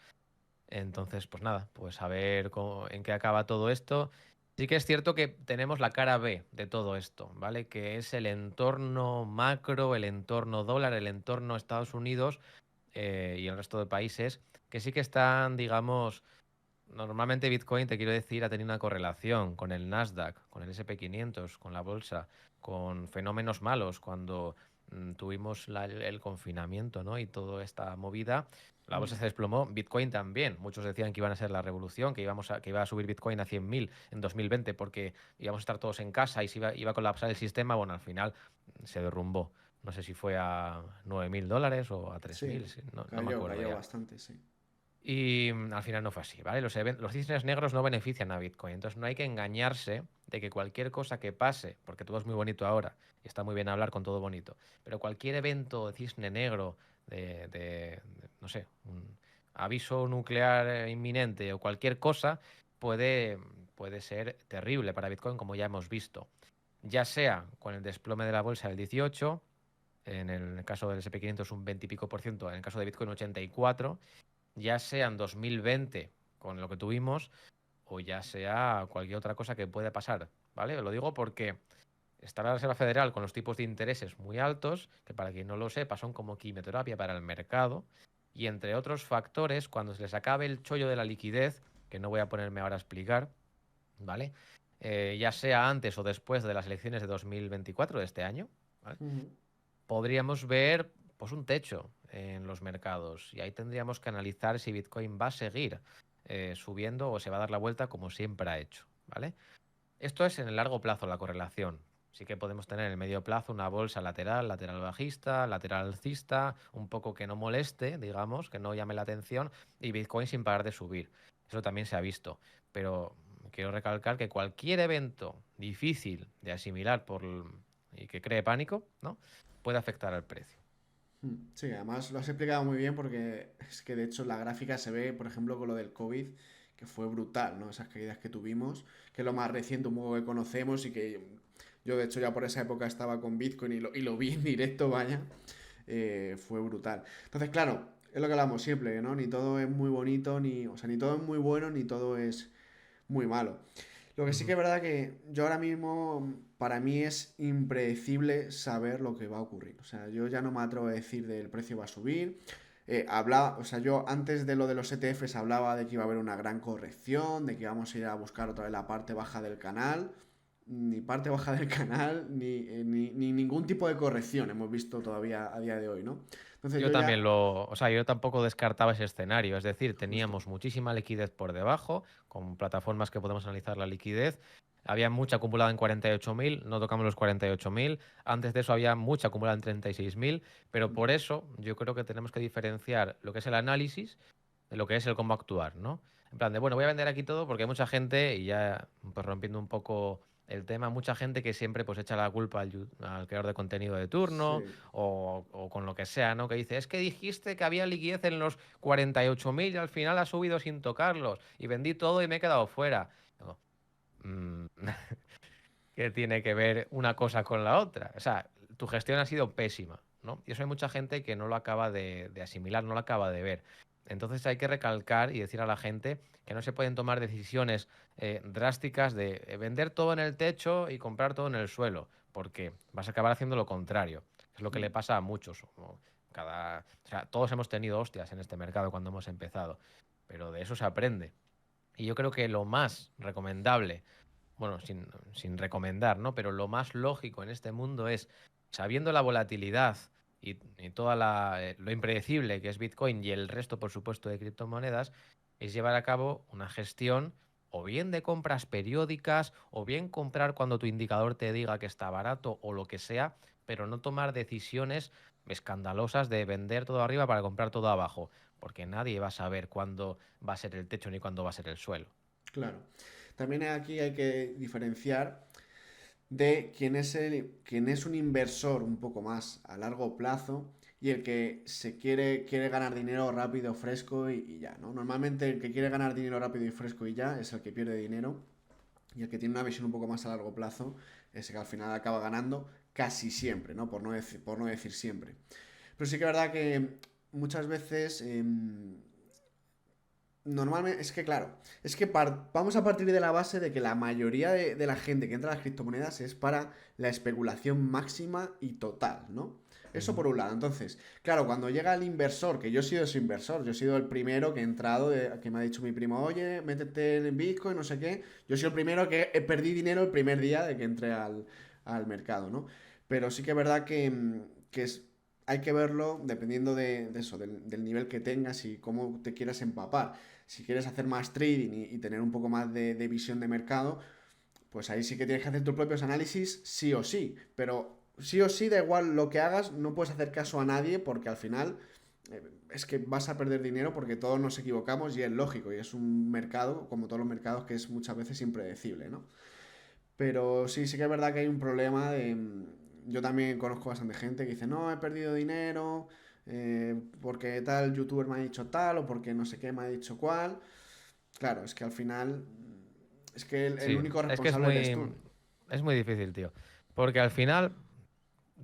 Entonces, pues nada, pues a ver en qué acaba todo esto. Sí que es cierto que tenemos la cara B de todo esto, ¿vale? Que es el entorno macro, el entorno dólar, el entorno Estados Unidos y el resto de países, que sí que están, digamos, normalmente Bitcoin, te quiero decir, ha tenido una correlación con el Nasdaq, con el SP 500, con la bolsa, con fenómenos malos cuando tuvimos el confinamiento, ¿no? Y toda esta movida. La bolsa se desplomó, Bitcoin también. Muchos decían que iban a ser la revolución, que iba a subir Bitcoin a 100.000 en 2020 porque íbamos a estar todos en casa y iba a colapsar el sistema. Bueno, al final se derrumbó. No sé si fue a $9.000 o a 3.000, Sí, no me acuerdo cayó ya. bastante, sí. Y al final no fue así, ¿vale? Los cisnes negros no benefician a Bitcoin. Entonces no hay que engañarse de que cualquier cosa que pase, porque todo es muy bonito ahora y está muy bien hablar con todo bonito, pero cualquier evento de cisne negro, no sé, un aviso nuclear inminente o cualquier cosa puede, puede ser terrible para Bitcoin, como ya hemos visto. Ya sea con el desplome de la bolsa del 18, en el caso del SP 500 un 20 y pico por ciento, en el caso de Bitcoin 84, ya sea en 2020 con lo que tuvimos o ya sea cualquier otra cosa que pueda pasar, ¿vale? Lo digo porque está la Reserva Federal con los tipos de intereses muy altos, que para quien no lo sepa son como quimioterapia para el mercado, y entre otros factores, cuando se les acabe el chollo de la liquidez, que no voy a ponerme ahora a explicar, ¿vale? Ya sea antes o después de las elecciones de 2024 de este año, ¿vale? Ujú. Podríamos ver pues un techo en los mercados y ahí tendríamos que analizar si Bitcoin va a seguir subiendo o se va a dar la vuelta como siempre ha hecho, ¿vale? Esto es en el largo plazo la correlación. Sí que podemos tener en el medio plazo una bolsa lateral, lateral bajista, lateral alcista, un poco que no moleste, digamos, que no llame la atención, y Bitcoin sin parar de subir. Eso también se ha visto. Pero quiero recalcar que cualquier evento difícil de asimilar y que cree pánico, ¿no? Puede afectar al precio. Sí, además lo has explicado muy bien porque es que de hecho la gráfica se ve, por ejemplo, con lo del COVID, que fue brutal, ¿no? Esas caídas que tuvimos, que es lo más reciente un poco que conocemos y que yo de hecho ya por esa época estaba con Bitcoin y lo vi en directo, vaya, fue brutal. Entonces, claro, es lo que hablamos siempre, ¿no? Ni todo es muy bonito, o sea, ni todo es muy bueno, ni todo es muy malo. Lo que sí que Ujú. es verdad que yo ahora mismo, para mí es impredecible saber lo que va a ocurrir. O sea, yo ya no me atrevo a decir del precio va a subir. O sea, yo antes de lo de los ETFs hablaba de que iba a haber una gran corrección, de que íbamos a ir a buscar otra vez la parte baja del canal. ni parte baja del canal, ni ningún tipo de corrección hemos visto todavía a día de hoy, ¿no? Entonces Yo yo ya, también o sea, yo tampoco descartaba ese escenario. Es decir, justo, teníamos muchísima liquidez por debajo, con plataformas que podemos analizar la liquidez. Había mucha acumulada en 48.000, no tocamos los 48.000. Antes de eso había mucha acumulada en 36.000. Pero por eso yo creo que tenemos que diferenciar lo que es el análisis de lo que es el cómo actuar, ¿no? En plan de, bueno, voy a vender aquí todo porque hay mucha gente, y ya pues rompiendo un poco el tema, mucha gente que siempre pues echa la culpa al creador de contenido de turno sí. o con lo que sea, ¿no? Que dice, es que dijiste que había liquidez en los 48.000 y al final ha subido sin tocarlos y vendí todo y me he quedado fuera. Digo, "Mm, ¿qué tiene que ver una cosa con la otra? O sea, tu gestión ha sido pésima, ¿no? Y eso hay mucha gente que no lo acaba de asimilar, no lo acaba de ver. Entonces hay que recalcar y decir a la gente que no se pueden tomar decisiones drásticas de vender todo en el techo y comprar todo en el suelo, porque vas a acabar haciendo lo contrario. Es lo que le pasa a muchos. ¿No? O sea, todos hemos tenido hostias en este mercado cuando hemos empezado, pero de eso se aprende. Y yo creo que lo más recomendable, bueno, sin recomendar, ¿no? Pero lo más lógico en este mundo es, sabiendo la volatilidad y toda lo impredecible que es Bitcoin y el resto, por supuesto, de criptomonedas, es llevar a cabo una gestión o bien de compras periódicas o bien comprar cuando tu indicador te diga que está barato o lo que sea, pero no tomar decisiones escandalosas de vender todo arriba para comprar todo abajo, porque nadie va a saber cuándo va a ser el techo ni cuándo va a ser el suelo. Claro. También aquí hay que diferenciar de quién es un inversor un poco más a largo plazo y el que quiere ganar dinero rápido, fresco y ya, ¿no? Normalmente el que quiere ganar dinero rápido y fresco y ya es el que pierde dinero y el que tiene una visión un poco más a largo plazo es el que al final acaba ganando casi siempre, ¿no? Por no decir siempre. Pero sí que es verdad que muchas veces normalmente, es que claro, es que vamos a partir de la base de que la mayoría de la gente que entra a las criptomonedas es para la especulación máxima y total, ¿no? Eso Ujú. por un lado. Entonces, claro, cuando llega el inversor, que yo he sido ese inversor, yo he sido el primero que he entrado, que me ha dicho mi primo, oye, métete en Bitcoin, no sé qué. Yo he sido el primero que perdí dinero el primer día de que entré al mercado, ¿no? Pero sí que es verdad hay que verlo dependiendo de eso, del nivel que tengas y cómo te quieras empapar. Si quieres hacer más trading y tener un poco más de visión de mercado, pues ahí sí que tienes que hacer tus propios análisis sí o sí. Pero sí o sí, da igual lo que hagas, no puedes hacer caso a nadie porque al final es que vas a perder dinero porque todos nos equivocamos y es lógico. Y es un mercado, como todos los mercados, que es muchas veces impredecible, ¿no? Pero sí que es verdad que hay un problema de... Yo también conozco bastante gente que dice, no, he perdido dinero porque tal youtuber me ha dicho tal o porque no sé qué me ha dicho cual. Claro, es que al final es que el Sí, único es que responsable eres tú. es muy difícil, tío. Porque al final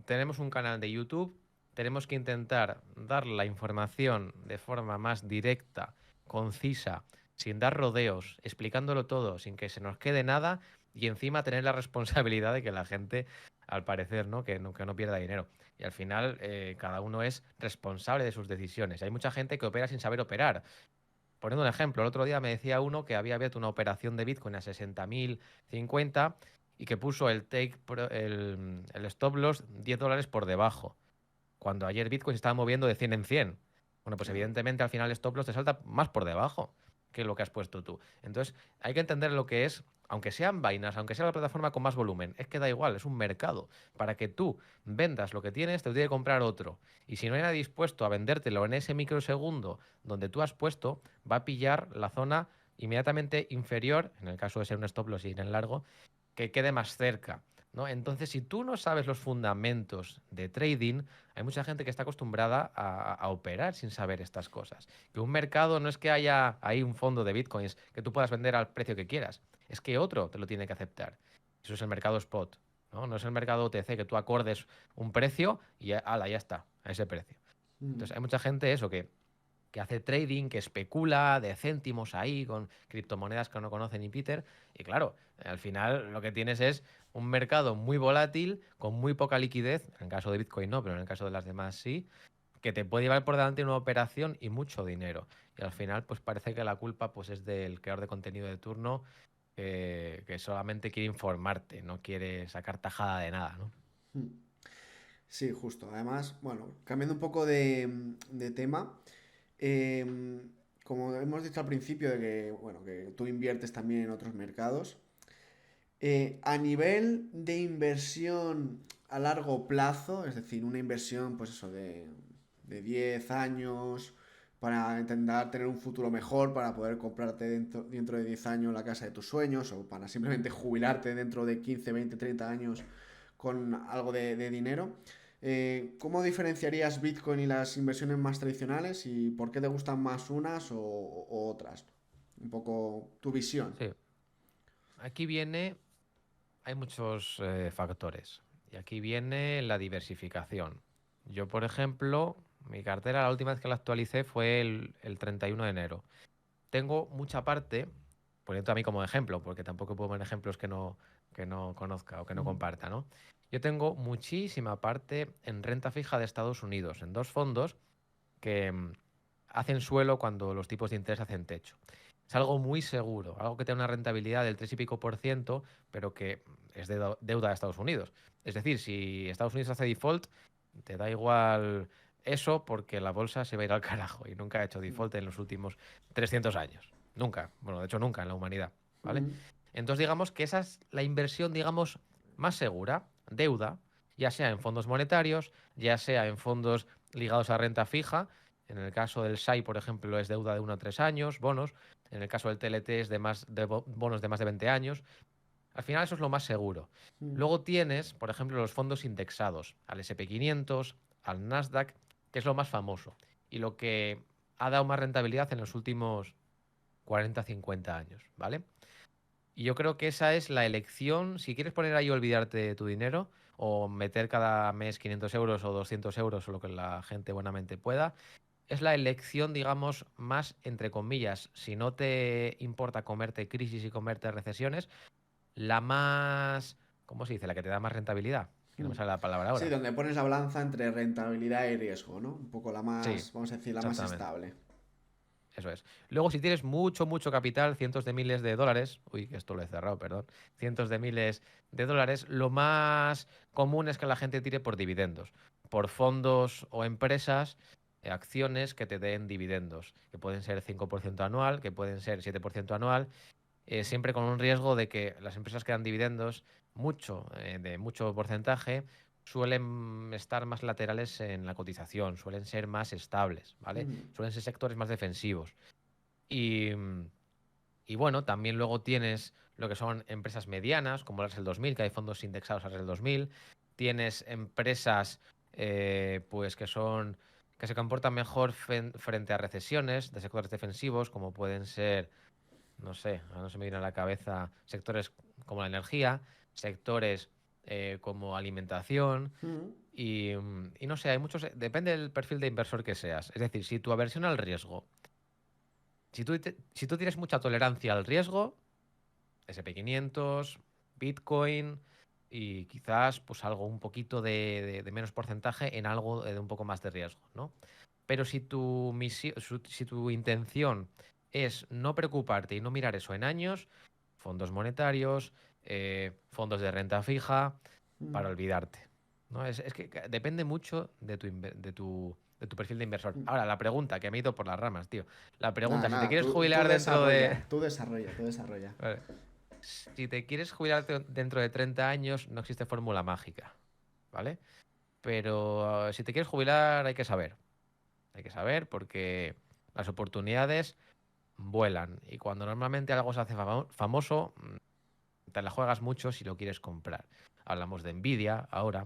tenemos un canal de YouTube, tenemos que intentar dar la información de forma más directa, concisa, sin dar rodeos, explicándolo todo, sin que se nos quede nada y encima tener la responsabilidad de que la gente, al parecer, ¿no? Que no pierda dinero. Y al final cada uno es responsable de sus decisiones. Hay mucha gente que opera sin saber operar. Poniendo un ejemplo, el otro día me decía uno que había abierto una operación de Bitcoin a 60.050 y que puso el stop loss $10 por debajo, cuando ayer Bitcoin se estaba moviendo de 100 en 100. Bueno, pues Claro. evidentemente al final el stop loss te salta más por debajo que lo que has puesto tú. Entonces hay que entender lo que es, aunque sean vainas, aunque sea la plataforma con más volumen, es que da igual, es un mercado. Para que tú vendas lo que tienes, te lo tiene que comprar otro. Y si no hay nadie dispuesto a vendértelo en ese microsegundo donde tú has puesto, va a pillar la zona inmediatamente inferior, en el caso de ser un stop loss y ir en largo, que quede más cerca. ¿No? Entonces, si tú no sabes los fundamentos de trading, hay mucha gente que está acostumbrada a operar sin saber estas cosas. Que un mercado no es que haya ahí un fondo de bitcoins que tú puedas vender al precio que quieras, es que otro te lo tiene que aceptar. Eso es el mercado spot, ¿no? No es el mercado OTC que tú acordes un precio y ala, ya está, a ese precio. Mm. Entonces, hay mucha gente eso que hace trading, que especula de céntimos ahí con criptomonedas que no conoce ni Peter. Y claro, al final lo que tienes es un mercado muy volátil, con muy poca liquidez, en el caso de Bitcoin no, pero en el caso de las demás sí, que te puede llevar por delante una operación y mucho dinero. Y al final, pues parece que la culpa pues, es del creador de contenido de turno, que solamente quiere informarte, no quiere sacar tajada de nada, ¿no? Mm. Sí, justo. Además, bueno, cambiando un poco de tema, em, como hemos dicho al principio de que, bueno, que tú inviertes también en otros mercados, a nivel de inversión a largo plazo, es decir, una inversión, pues eso, de 10 años, para intentar tener un futuro mejor, para poder comprarte dentro de 10 años la casa de tus sueños, o para simplemente jubilarte dentro de 15, 20, 30 años con algo de dinero. ¿Cómo diferenciarías Bitcoin y las inversiones más tradicionales y por qué te gustan más unas o otras? Un poco tu visión. Sí. Aquí viene, hay muchos factores. Y aquí viene la diversificación. Yo, por ejemplo, mi cartera, la última vez que la actualicé fue el 31 de enero. Tengo mucha parte, poniendo a mí como ejemplo, porque tampoco puedo poner ejemplos que no conozca o que no Mm, comparta, ¿no? Yo tengo muchísima parte en renta fija de Estados Unidos, en dos fondos que hacen suelo cuando los tipos de interés hacen techo. Es algo muy seguro, algo que tiene una rentabilidad del 3 y pico por ciento, pero que es deuda de Estados Unidos. Es decir, si Estados Unidos hace default, te da igual eso porque la bolsa se va a ir al carajo y nunca ha hecho mm, default en los últimos 300 años. Nunca. Bueno, de hecho nunca en la humanidad. ¿Vale? mm, Entonces digamos que esa es la inversión, digamos, más segura, deuda, ya sea en fondos monetarios, ya sea en fondos ligados a renta fija. En el caso del SAI, por ejemplo, es deuda de 1 a 3 años, bonos. En el caso del TLT es bonos de más de 20 años. Al final eso es lo más seguro. mm. Luego tienes, por ejemplo, los fondos indexados al SP 500, al Nasdaq, que es lo más famoso y lo que ha dado más rentabilidad en los últimos 40, 50 años, ¿vale? Y yo creo que esa es la elección. Si quieres poner ahí olvidarte de tu dinero o meter cada mes 500 euros o 200 euros o lo que la gente buenamente pueda, es la elección, digamos, más entre comillas, si no te importa comerte crisis y comerte recesiones, la más, ¿cómo se dice? La que te da más rentabilidad. Que no Mm. me sale la palabra Sí, ahora. donde pones la balanza entre rentabilidad y riesgo, ¿no? Un poco la Sí, más, vamos a decir, la más exactamente. estable. Eso es. Luego, si tienes mucho, mucho capital, cientos de miles de dólares, uy, que esto lo he cerrado, perdón, cientos de miles de dólares, lo más común es que la gente tire por dividendos, por fondos o empresas, acciones que te den dividendos, que pueden ser 5% anual, que pueden ser 7% anual, siempre con un riesgo de que las empresas que dan dividendos, mucho, de mucho porcentaje, suelen estar más laterales en la cotización, suelen ser más estables, ¿vale? Mm, Suelen ser sectores más defensivos. Y, y bueno, también luego tienes lo que son empresas medianas, como las del 2000, que hay fondos indexados a las del 2000. Tienes empresas pues que se comportan mejor frente a recesiones de sectores defensivos, como pueden ser, no sé, ahora no se me viene a la cabeza sectores como la energía, sectores como alimentación. mm. Y no sé, hay muchos, depende del perfil de inversor que seas. Es decir, si tu aversión al riesgo, si tú tienes mucha tolerancia al riesgo, SP 500, Bitcoin y quizás pues algo un poquito de menos porcentaje en algo de un poco más de riesgo, ¿no? Pero si tu si tu intención es no preocuparte y no mirar eso en años, fondos monetarios, fondos de renta fija, Mm, para olvidarte, ¿no? Es que depende mucho de tu perfil de inversor. mm. Ahora, la pregunta, que me he ido por las ramas, tío. La Nada, pregunta, si te nada, quieres tú jubilar dentro de... desarrolla, tú desarrolla, tú desarrolla. Vale. Si te quieres jubilar dentro de 30 años, no existe fórmula mágica, ¿vale? Pero si te quieres jubilar, hay que saber. Hay que saber porque las oportunidades vuelan. Y cuando normalmente algo se hace famoso, te la juegas mucho si lo quieres comprar. Hablamos de Nvidia ahora,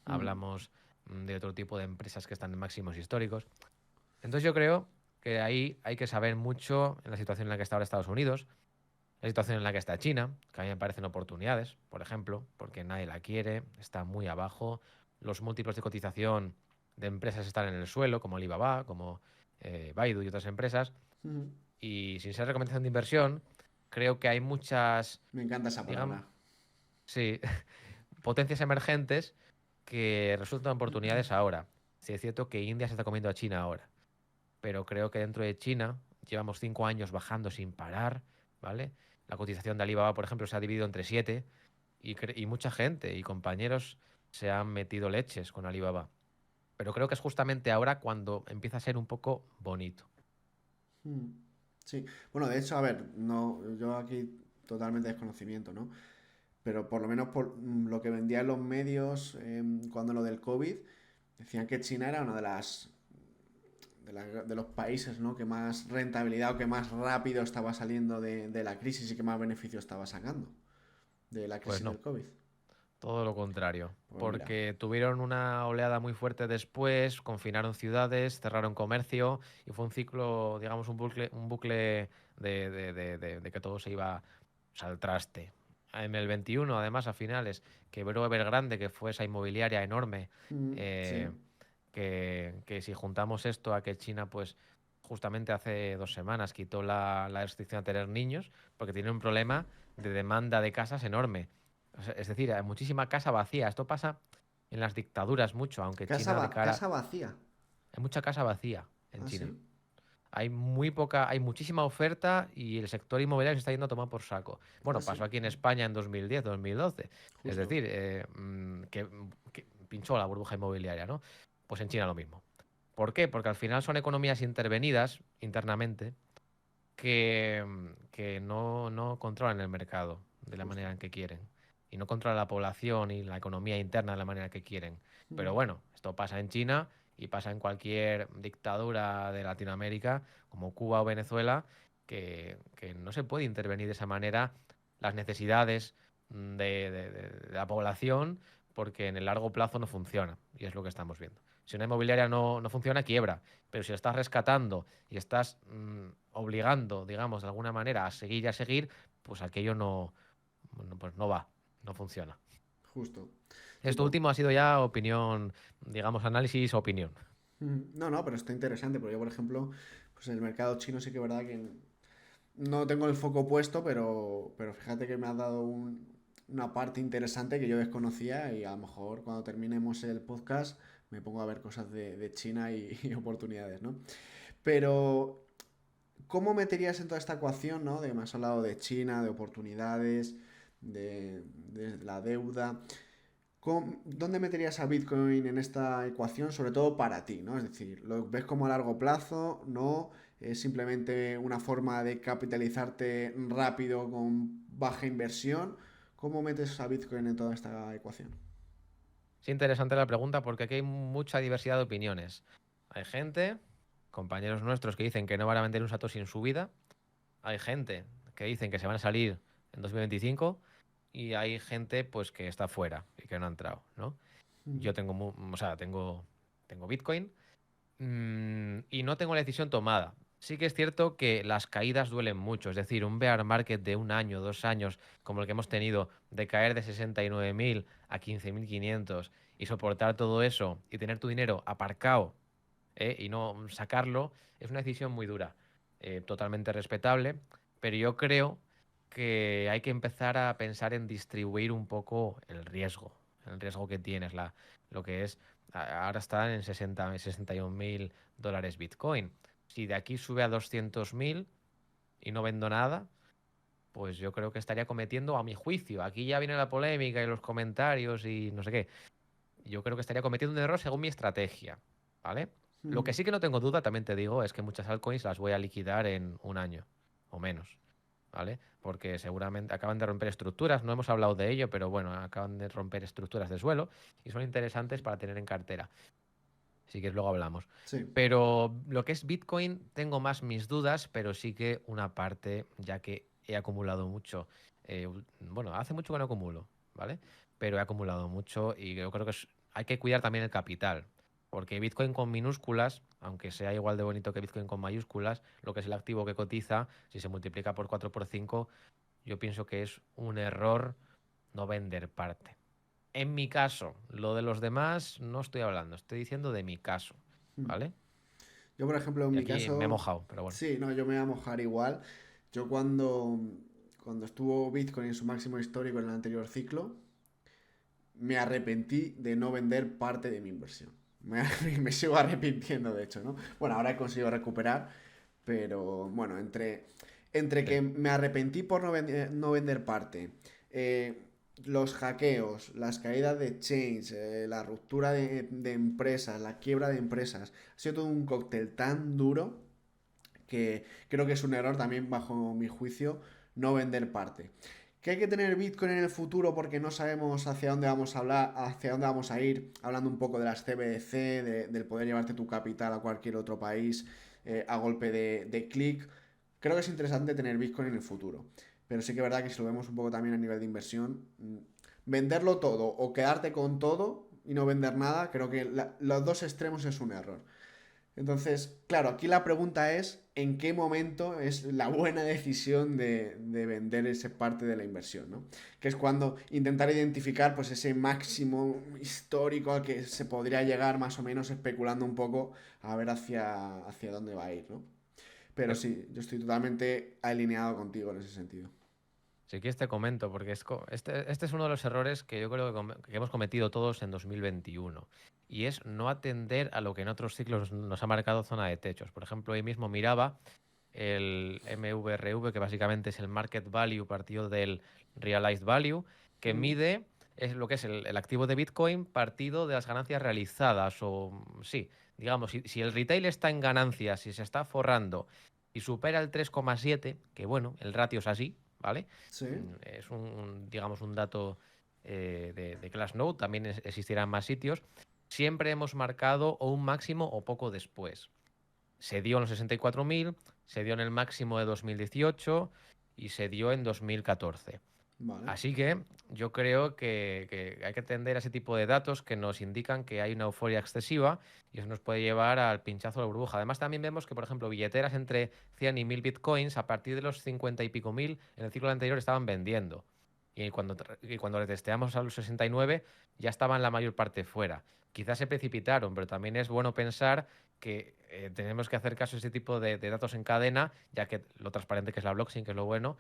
Mm, hablamos de otro tipo de empresas que están en máximos históricos. Entonces yo creo que ahí hay que saber mucho en la situación en la que está ahora Estados Unidos, la situación en la que está China, que a mí me parecen oportunidades, por ejemplo, porque nadie la quiere, está muy abajo, los múltiplos de cotización de empresas están en el suelo, como Alibaba, como Baidu y otras empresas, mm. y sin ser recomendación de inversión, creo que hay muchas, Me encanta esa digamos, palabra. sí, potencias emergentes que resultan oportunidades ahora. Sí, es cierto que India se está comiendo a China ahora, pero creo que dentro de China llevamos 5 años bajando sin parar, ¿vale? La cotización de Alibaba, por ejemplo, se ha dividido entre 7 y mucha gente y compañeros se han metido leches con Alibaba. Pero creo que es justamente ahora cuando empieza a ser un poco bonito. Mm, sí, bueno, de hecho, a ver, no, yo aquí totalmente desconocimiento, ¿no? Pero por lo menos por lo que vendían los medios cuando lo del COVID, decían que China era una de los países, ¿no? Que más rentabilidad o que más rápido estaba saliendo de la crisis y que más beneficio estaba sacando de la Pues crisis no, del COVID. todo lo contrario. Pues mira. Porque tuvieron una oleada muy fuerte después, confinaron ciudades, cerraron comercio y fue un ciclo, digamos, un bucle de que todo se iba, pues, al traste. En el 21, además, a finales, quebró Evergrande, que fue esa inmobiliaria enorme, Sí. eh, que si juntamos esto a que China, pues justamente hace 2 semanas quitó la restricción a tener niños, porque tiene un problema de demanda de casas enorme. O sea, es decir, hay muchísima casa vacía. Esto pasa en las dictaduras mucho, aunque China de cara... Casa vacía. Hay mucha casa vacía en Ah, China. sí. Hay muchísima oferta y el sector inmobiliario se está yendo a tomar por saco. Ah, Bueno, sí. pasó aquí en España en 2010, 2012. Es Justo. decir, que pinchó la burbuja inmobiliaria, ¿no? Pues en China lo mismo. ¿Por qué? Porque al final son economías intervenidas internamente que no controlan el mercado de la Justo. manera en que quieren. Y no controlan la población y la economía interna de la manera que quieren. Pero Mm, bueno, esto pasa en China y pasa en cualquier dictadura de Latinoamérica, como Cuba o Venezuela, que no se puede intervenir de esa manera las necesidades de la población, porque en el largo plazo no funciona. Y es lo que estamos viendo. Si una inmobiliaria no funciona, quiebra. Pero si la estás rescatando y estás obligando, digamos, de alguna manera a seguir y a seguir, pues aquello pues no va, no funciona. justo. Sí, Esto pues. último ha sido ya opinión, digamos, análisis, opinión. No, no, pero está interesante, porque yo, por ejemplo, pues en el mercado chino sí que es verdad que no tengo el foco puesto, pero fíjate que me has dado una parte interesante que yo desconocía y a lo mejor cuando terminemos el podcast me pongo a ver cosas de China y oportunidades, ¿no? Pero, ¿cómo meterías en toda esta ecuación, ¿no? De más hablado de China, de oportunidades, de la deuda. ¿Dónde meterías a Bitcoin en esta ecuación, sobre todo para ti, ¿no? Es decir, ¿lo ves como a largo plazo? ¿No? ¿Es simplemente una forma de capitalizarte rápido con baja inversión? ¿Cómo metes a Bitcoin en toda esta ecuación? Es interesante la pregunta porque aquí hay mucha diversidad de opiniones. Hay gente, compañeros nuestros, que dicen que no van a vender un Satoshi en su vida. Hay gente que dicen que se van a salir en 2025 y hay gente pues que está fuera y que no ha entrado, ¿no? Mm, Yo tengo, o sea, tengo Bitcoin, y no tengo la decisión tomada. Sí que es cierto que las caídas duelen mucho, es decir, un bear market de un año, 2 años, como el que hemos tenido, de caer de 69.000 a 15.500 y soportar todo eso y tener tu dinero aparcado, y no sacarlo, es una decisión muy dura. Totalmente respetable, pero yo creo que hay que empezar a pensar en distribuir un poco el riesgo que tienes, lo que es, ahora están en 61.000 dólares Bitcoin. Si de aquí sube a 200.000 y no vendo nada, pues yo creo que estaría cometiendo, a mi juicio, aquí ya viene la polémica y los comentarios y no sé qué, yo creo que estaría cometiendo un error según mi estrategia, ¿vale? Lo mm, que sí que no tengo duda, también te digo, es que muchas altcoins las voy a liquidar en un año o menos, ¿vale? Porque seguramente acaban de romper estructuras, no hemos hablado de ello, pero bueno, acaban de romper estructuras de suelo y son interesantes para tener en cartera. Si quieres, luego hablamos. sí. Pero lo que es Bitcoin, tengo más mis dudas, pero sí que una parte, ya que he acumulado mucho. Bueno, hace mucho que no acumulo, ¿vale? Pero he acumulado mucho y yo creo que hay que cuidar también el capital. Porque Bitcoin con minúsculas, aunque sea igual de bonito que Bitcoin con mayúsculas, lo que es el activo que cotiza, si se multiplica por 4 por 5, yo pienso que es un error no vender parte. En mi caso, lo de los demás no estoy hablando, estoy diciendo de mi caso, Mm. ¿vale? Yo, por ejemplo, en Y mi aquí me he caso, mojado, pero bueno. sí, no, yo me voy a mojar igual. Yo cuando estuvo Bitcoin en su máximo histórico en el anterior ciclo, me arrepentí de no vender parte de mi inversión. Me sigo arrepintiendo, de hecho, ¿no? Bueno, ahora he conseguido recuperar, pero bueno, Entre Sí. que me arrepentí por no vender parte, los hackeos, las caídas de chains, la ruptura de empresas, la quiebra de empresas, ha sido todo un cóctel tan duro que creo que es un error también bajo mi juicio no vender parte. ¿Que hay que tener Bitcoin en el futuro porque no sabemos hacia dónde vamos a hablar, hacia dónde vamos a ir? Hablando un poco de las CBDC, del poder llevarte tu capital a cualquier otro país a golpe de clic. Creo que es interesante tener Bitcoin en el futuro. Pero sí que es verdad que si lo vemos un poco también a nivel de inversión, venderlo todo o quedarte con todo y no vender nada, creo que los dos extremos es un error. Entonces, claro, aquí la pregunta es en qué momento es la buena decisión de vender esa parte de la inversión, ¿no? Que es cuando intentar identificar pues ese máximo histórico al que se podría llegar más o menos especulando un poco a ver hacia dónde va a ir, ¿no? Pero Eh, sí, yo estoy totalmente alineado contigo en ese sentido. Si quieres te comento, porque este es uno de los errores que yo creo que hemos cometido todos en 2021, y es no atender a lo que en otros ciclos nos ha marcado zona de techos. Por ejemplo, hoy mismo miraba el MVRV, que básicamente es el Market Value partido del Realized Value, que Mm, mide es lo que es el activo de Bitcoin partido de las ganancias realizadas. O sí, digamos, si el retail está en ganancias, si se está forrando y supera el 3,7, que bueno, el ratio es así, ¿vale? sí, Es digamos, un dato de Glassnode, también existirán más sitios. Siempre hemos marcado o un máximo o poco después. Se dio en los 64.000, se dio en el máximo de 2018 y se dio en 2014. vale. Así que yo creo que hay que atender a ese tipo de datos que nos indican que hay una euforia excesiva y eso nos puede llevar al pinchazo de la burbuja. Además, también vemos que, por ejemplo, billeteras entre 100 y 1000 bitcoins a partir de los 50 y pico mil en el ciclo anterior estaban vendiendo. Y cuando le testeamos a los 69 ya estaban la mayor parte fuera. Quizás se precipitaron, pero también es bueno pensar que tenemos que hacer caso a ese tipo de datos en cadena, ya que lo transparente que es la blockchain, que es lo bueno,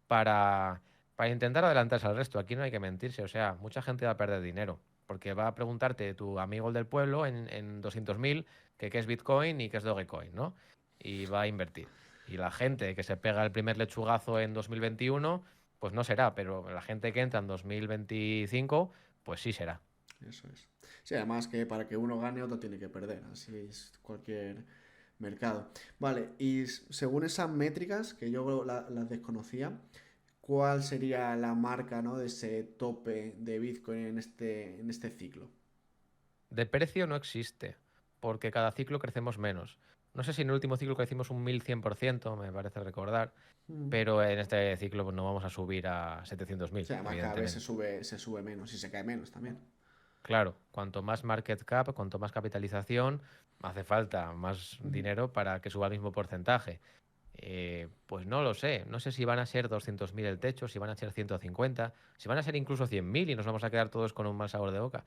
para, para intentar adelantarse al resto. Aquí no hay que mentirse, o sea, mucha gente va a perder dinero, porque va a preguntarte tu amigo el del pueblo en 200.000 que qué es Bitcoin y qué es Dogecoin, ¿no? Y va a invertir. Y la gente que se pega el primer lechugazo en 2021, pues no será, pero la gente que entra en 2025, pues sí será. Eso es. Sí, además que para que uno gane, otro tiene que perder. Así es cualquier mercado. Vale, y según esas métricas, que yo las desconocía, ¿cuál sería la marca, ¿no? De ese tope de Bitcoin en este ciclo? De precio no existe, porque cada ciclo crecemos menos. No sé si en el último ciclo crecimos un 1100%, me parece recordar, Mm. pero en este ciclo pues, no vamos a subir a 700.000, Sí, además cada vez se evidentemente. sube, se sube menos y se cae menos también. Claro, cuanto más market cap, cuanto más capitalización, hace falta más Ujú. dinero para que suba el mismo porcentaje. Pues no lo sé, no sé si van a ser 200.000 el techo, si van a ser 150, si van a ser incluso 100.000 y nos vamos a quedar todos con un mal sabor de boca.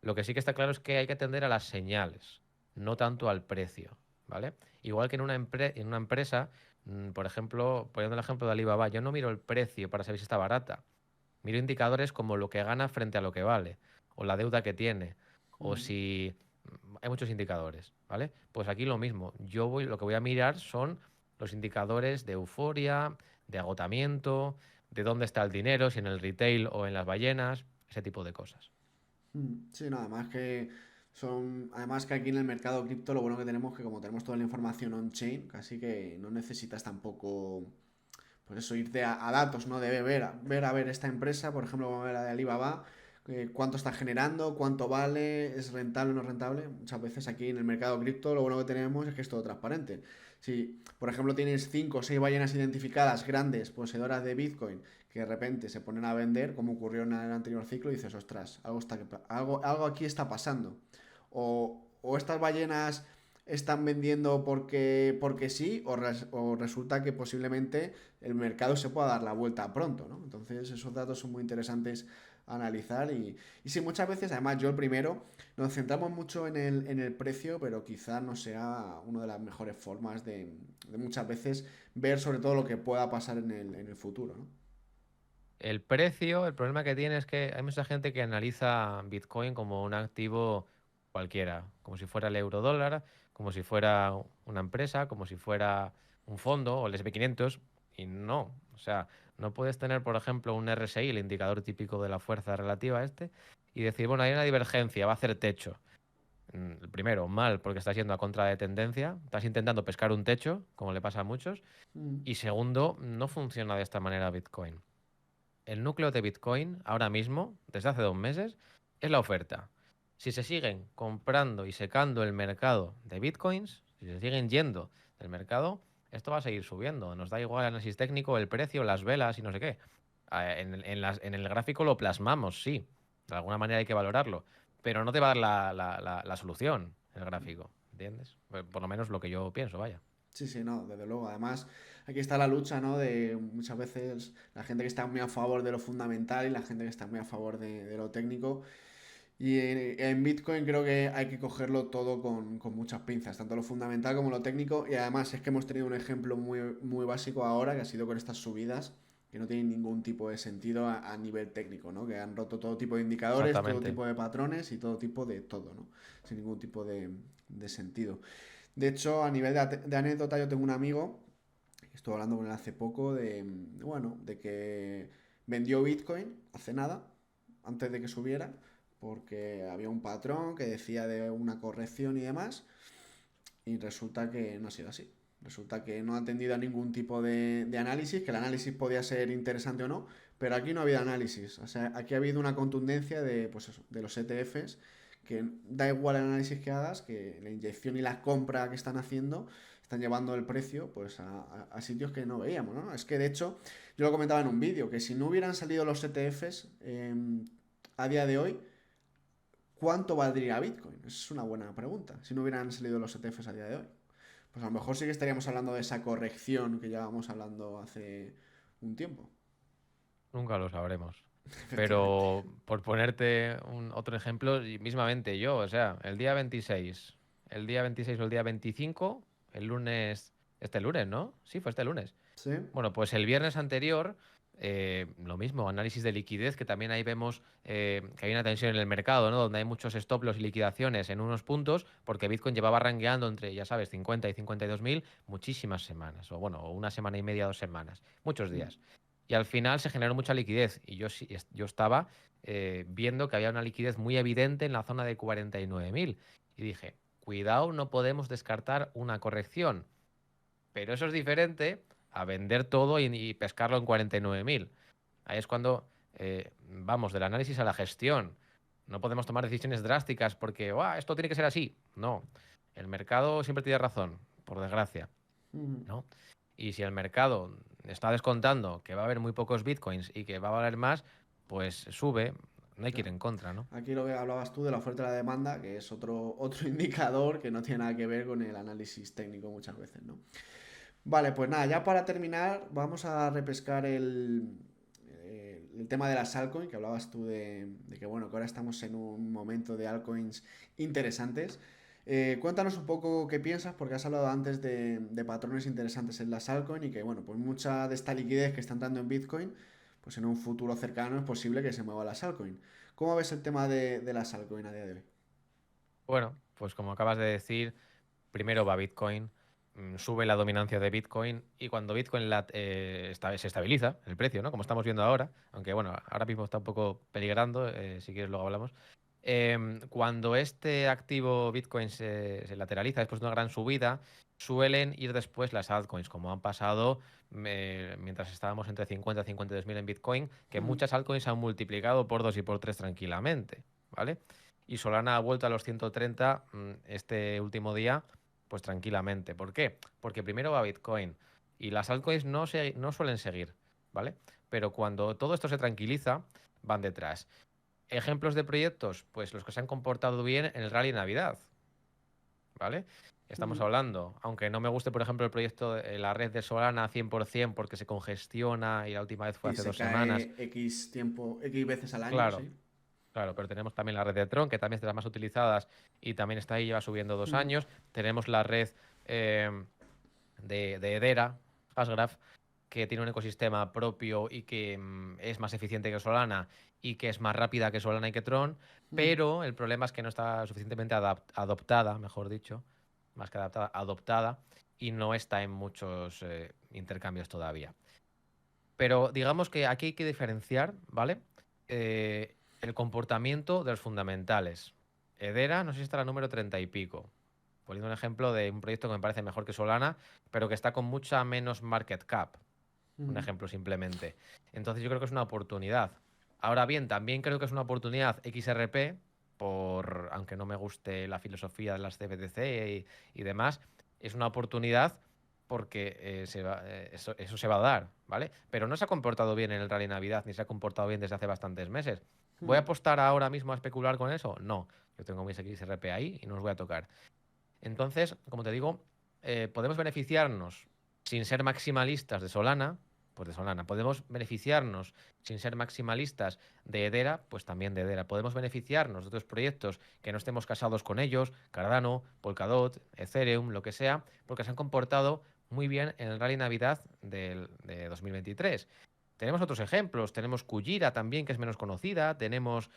Lo que sí que está claro es que hay que atender a las señales, no tanto al precio, ¿vale? Igual que en una empresa, por ejemplo, poniendo el ejemplo de Alibaba, yo no miro el precio para saber si está barata. Miro indicadores como lo que gana frente a lo que vale, o la deuda que tiene, o Mm. si hay muchos indicadores, ¿vale? Pues aquí lo mismo. Lo que voy a mirar son los indicadores de euforia, de agotamiento, de dónde está el dinero, si en el retail o en las ballenas, ese tipo de cosas. Sí, no, además que aquí en el mercado cripto lo bueno que tenemos es que como tenemos toda la información on-chain, casi que no necesitas tampoco, pues eso, irte a datos, ¿no? De ver a ver esta empresa, por ejemplo, como la de Alibaba, cuánto está generando, cuánto vale, es rentable o no rentable. Muchas veces aquí en el mercado cripto lo bueno que tenemos es que es todo transparente. Si, por ejemplo, tienes 5 o 6 ballenas identificadas grandes, poseedoras de Bitcoin, que de repente se ponen a vender, como ocurrió en el anterior ciclo, y dices, ostras, algo aquí está pasando. O estas ballenas están vendiendo porque sí, o resulta que posiblemente el mercado se pueda dar la vuelta pronto, ¿no? Entonces esos datos son muy interesantes a analizar y sí, muchas veces, además yo el primero, nos centramos mucho en el precio, pero quizá no sea una de las mejores formas de muchas veces ver sobre todo lo que pueda pasar en el futuro, ¿no? El precio, el problema que tiene es que hay mucha gente que analiza Bitcoin como un activo cualquiera, como si fuera el euro dólar, como si fuera una empresa, como si fuera un fondo o el S&P 500. Y no, o sea, no puedes tener, por ejemplo, un RSI, el indicador típico de la fuerza relativa a este, y decir, bueno, hay una divergencia, va a hacer techo. Primero, mal, porque estás yendo a contra de tendencia, estás intentando pescar un techo, como le pasa a muchos. Mm. Y segundo, no funciona de esta manera Bitcoin. El núcleo de Bitcoin ahora mismo, desde hace 2 meses, es la oferta. Si se siguen comprando y secando el mercado de Bitcoins, si se siguen yendo del mercado, esto va a seguir subiendo. Nos da igual el análisis técnico, el precio, las velas y no sé qué. En el gráfico lo plasmamos, sí. De alguna manera hay que valorarlo. Pero no te va a dar la solución el gráfico. ¿Entiendes? Por lo menos lo que yo pienso, vaya. Sí, sí, no, desde luego. Además, aquí está la lucha, ¿no? De muchas veces la gente que está muy a favor de lo fundamental y la gente que está muy a favor de lo técnico. Y en Bitcoin creo que hay que cogerlo todo con muchas pinzas, tanto lo fundamental como lo técnico. Y además es que hemos tenido un ejemplo muy, muy básico ahora, que ha sido con estas subidas, que no tienen ningún tipo de sentido a nivel técnico, ¿no? Que han roto todo tipo de indicadores, todo Exactamente. tipo de patrones y todo tipo de todo, ¿no? Sin ningún tipo de sentido. De hecho, a nivel de anécdota, yo tengo un amigo, estuve hablando con él hace poco, bueno, de que vendió Bitcoin hace nada, antes de que subiera, porque había un patrón que decía de una corrección y demás, y resulta que no ha sido así. Resulta que no ha atendido a ningún tipo de análisis, que el análisis podía ser interesante o no, pero aquí no ha habido análisis. O sea, aquí ha habido una contundencia de, pues eso, de los ETFs, que da igual el análisis que hagas, que la inyección y la compra que están haciendo están llevando el precio pues a sitios que no veíamos, ¿no? Es que de hecho, yo lo comentaba en un vídeo, que si no hubieran salido los ETFs a día de hoy, ¿cuánto valdría Bitcoin? Es una buena pregunta. Si no hubieran salido los ETFs a día de hoy. Pues a lo mejor sí que estaríamos hablando de esa corrección que llevábamos hablando hace un tiempo. Nunca lo sabremos. Efectivamente. Pero por ponerte otro ejemplo, y mismamente yo, o sea, el día 26 o el día 25, el lunes, este lunes, ¿no? Sí, fue este lunes. Sí. Bueno, pues el viernes anterior, lo mismo, análisis de liquidez, que también ahí vemos que hay una tensión en el mercado, ¿no? Donde hay muchos stop loss y liquidaciones en unos puntos, porque Bitcoin llevaba rangueando entre, ya sabes, 50 y 52.000 muchísimas semanas, o bueno, una semana y media, 2 semanas, muchos días. Y al final se generó mucha liquidez, y yo estaba viendo que había una liquidez muy evidente en la zona de 49.000. Y dije, cuidado, no podemos descartar una corrección. Pero eso es diferente a vender todo y pescarlo en 49.000. Ahí es cuando vamos del análisis a la gestión. No podemos tomar decisiones drásticas porque esto tiene que ser así. No, el mercado siempre tiene razón, por desgracia, Mm. ¿no? Y si el mercado está descontando que va a haber muy pocos bitcoins y que va a valer más, pues sube. No hay que ir Claro. en contra, ¿no? Aquí lo que hablabas tú de la oferta y la demanda, que es otro indicador que no tiene nada que ver con el análisis técnico muchas veces, ¿no? Vale, pues nada, ya para terminar, vamos a repescar el tema de las altcoins, que hablabas tú de que, bueno, que ahora estamos en un momento de altcoins interesantes. Cuéntanos un poco qué piensas, porque has hablado antes de patrones interesantes en las altcoins y que, bueno, pues mucha de esta liquidez que está entrando en Bitcoin, pues en un futuro cercano es posible que se mueva a las altcoins. ¿Cómo ves el tema de las altcoins a día de hoy? Bueno, pues como acabas de decir, primero va Bitcoin, sube la dominancia de Bitcoin y cuando Bitcoin se estabiliza el precio, ¿no? Como estamos viendo ahora, aunque bueno, ahora mismo está un poco peligrando, si quieres luego hablamos. Cuando este activo Bitcoin se lateraliza después de una gran subida, suelen ir después las altcoins, como han pasado mientras estábamos entre 50 y 52.000 en Bitcoin, que Mm. muchas altcoins se han multiplicado por 2 y por 3 tranquilamente, ¿vale? Y Solana ha vuelto a los 130 este último día, pues tranquilamente. ¿Por qué? Porque primero va Bitcoin y las altcoins no suelen seguir, ¿vale? Pero cuando todo esto se tranquiliza, van detrás. Ejemplos de proyectos, pues los que se han comportado bien en el rally de Navidad, ¿vale? Estamos Mm. hablando, aunque no me guste, por ejemplo, el proyecto, la red de Solana 100% porque se congestiona y la última vez fue Y hace se 2 semanas. cae X tiempo, X veces al año, Claro, sí. claro, pero tenemos también la red de Tron, que también es de las más utilizadas y también está ahí, lleva subiendo dos Mm. años. Tenemos la red eh, de Hedera, Hashgraph, que tiene un ecosistema propio y que es más eficiente que Solana y que es más rápida que Solana y que Tron, Mm. pero el problema es que no está suficientemente adoptada, mejor dicho, más que adaptada, adoptada, y no está en muchos intercambios todavía. Pero digamos que aquí hay que diferenciar, ¿vale? El comportamiento de los fundamentales. Hedera, no sé si está la número 30 y pico. Poniendo un ejemplo de un proyecto que me parece mejor que Solana, pero que está con mucha menos market cap. Un Ujú. ejemplo simplemente. Entonces yo creo que es una oportunidad. Ahora bien, también creo que es una oportunidad XRP, aunque no me guste la filosofía de las CBDC y demás, es una oportunidad porque eso se va a dar, ¿vale? Pero no se ha comportado bien en el Rally Navidad, ni se ha comportado bien desde hace bastantes meses. ¿Voy a Mm. apostar ahora mismo a especular con eso? No. Yo tengo mis XRP ahí y no los voy a tocar. Entonces, como te digo, podemos beneficiarnos sin ser maximalistas de Solana, pues de Solana. Podemos beneficiarnos sin ser maximalistas de Hedera, pues también de Hedera. Podemos beneficiarnos de otros proyectos que no estemos casados con ellos, Cardano, Polkadot, Ethereum, lo que sea, porque se han comportado muy bien en el Rally Navidad de 2023. Tenemos otros ejemplos, tenemos Kujira también, que es menos conocida, tenemos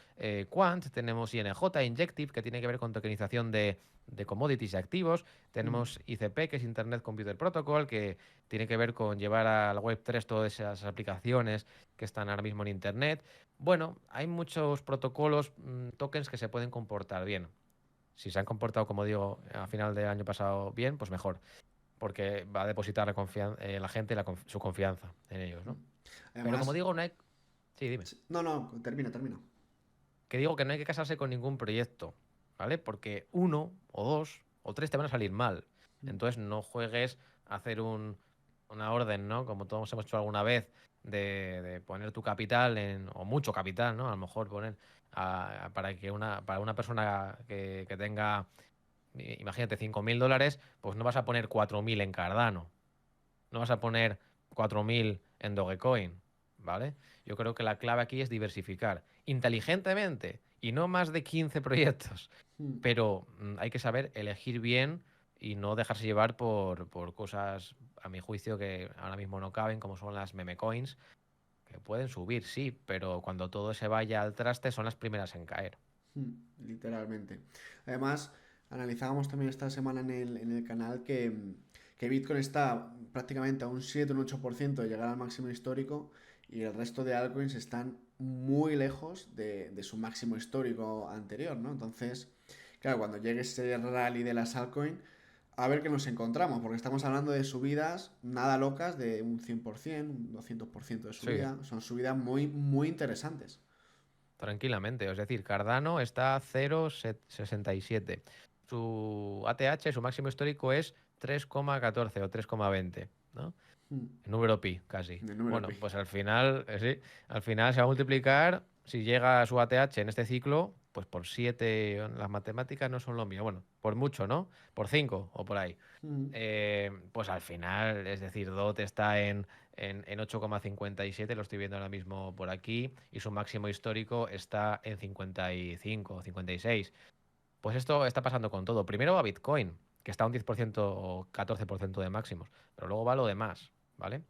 Quant, tenemos INJ, Injective, que tiene que ver con tokenización de commodities y activos, Mm. tenemos ICP, que es Internet Computer Protocol, que tiene que ver con llevar a la Web3 todas esas aplicaciones que están ahora mismo en Internet. Bueno, hay muchos protocolos, tokens que se pueden comportar bien. Si se han comportado, como digo, a final del año pasado bien, pues mejor, porque va a depositar la gente su confianza en ellos, ¿no? Pero como Además, digo, no hay... Sí, dime. no, no, termina, termina. Que digo que no hay que casarse con ningún proyecto, ¿vale? Porque uno o dos o tres te van a salir mal. Mm. Entonces no juegues a hacer una orden, ¿no? Como todos hemos hecho alguna vez, de poner tu capital o mucho capital, ¿no? A lo mejor poner para una persona que tenga, imagínate, $5.000, pues no vas a poner 4.000 en Cardano. No vas a poner 4.000 en Dogecoin, ¿vale? Yo creo que la clave aquí es diversificar inteligentemente y no más de 15 proyectos. Mm. Pero hay que saber elegir bien y no dejarse llevar por cosas, a mi juicio, que ahora mismo no caben, como son las meme coins, que pueden subir, sí, pero cuando todo se vaya al traste son las primeras en caer. Literalmente. Además, analizábamos también esta semana en el canal que Bitcoin está prácticamente a un 7 un 8% de llegar al máximo histórico y el resto de altcoins están muy lejos de su máximo histórico anterior, ¿no? Entonces, claro, cuando llegue ese rally de las altcoins, a ver qué nos encontramos, porque estamos hablando de subidas nada locas de un 100%, un 200% de Sí, subida. Son subidas muy, muy interesantes. tranquilamente. Es decir, Cardano está a 0,67. Su ATH, su máximo histórico es 3,14 o 3,20, ¿no? Mm. El número pi, casi. El número Bueno, pi. pues al final, sí, al final se va a multiplicar, si llega a su ATH en este ciclo, pues por 7. Las matemáticas no son lo mío. Bueno, por mucho, ¿no? Por 5 o por ahí. Mm. Pues al final, es decir, DOT está en 8,57, lo estoy viendo ahora mismo por aquí, y su máximo histórico está en 55, 56. Pues esto está pasando con todo. Primero va Bitcoin, que está a un 10% o 14% de máximos, pero luego va lo demás, ¿vale?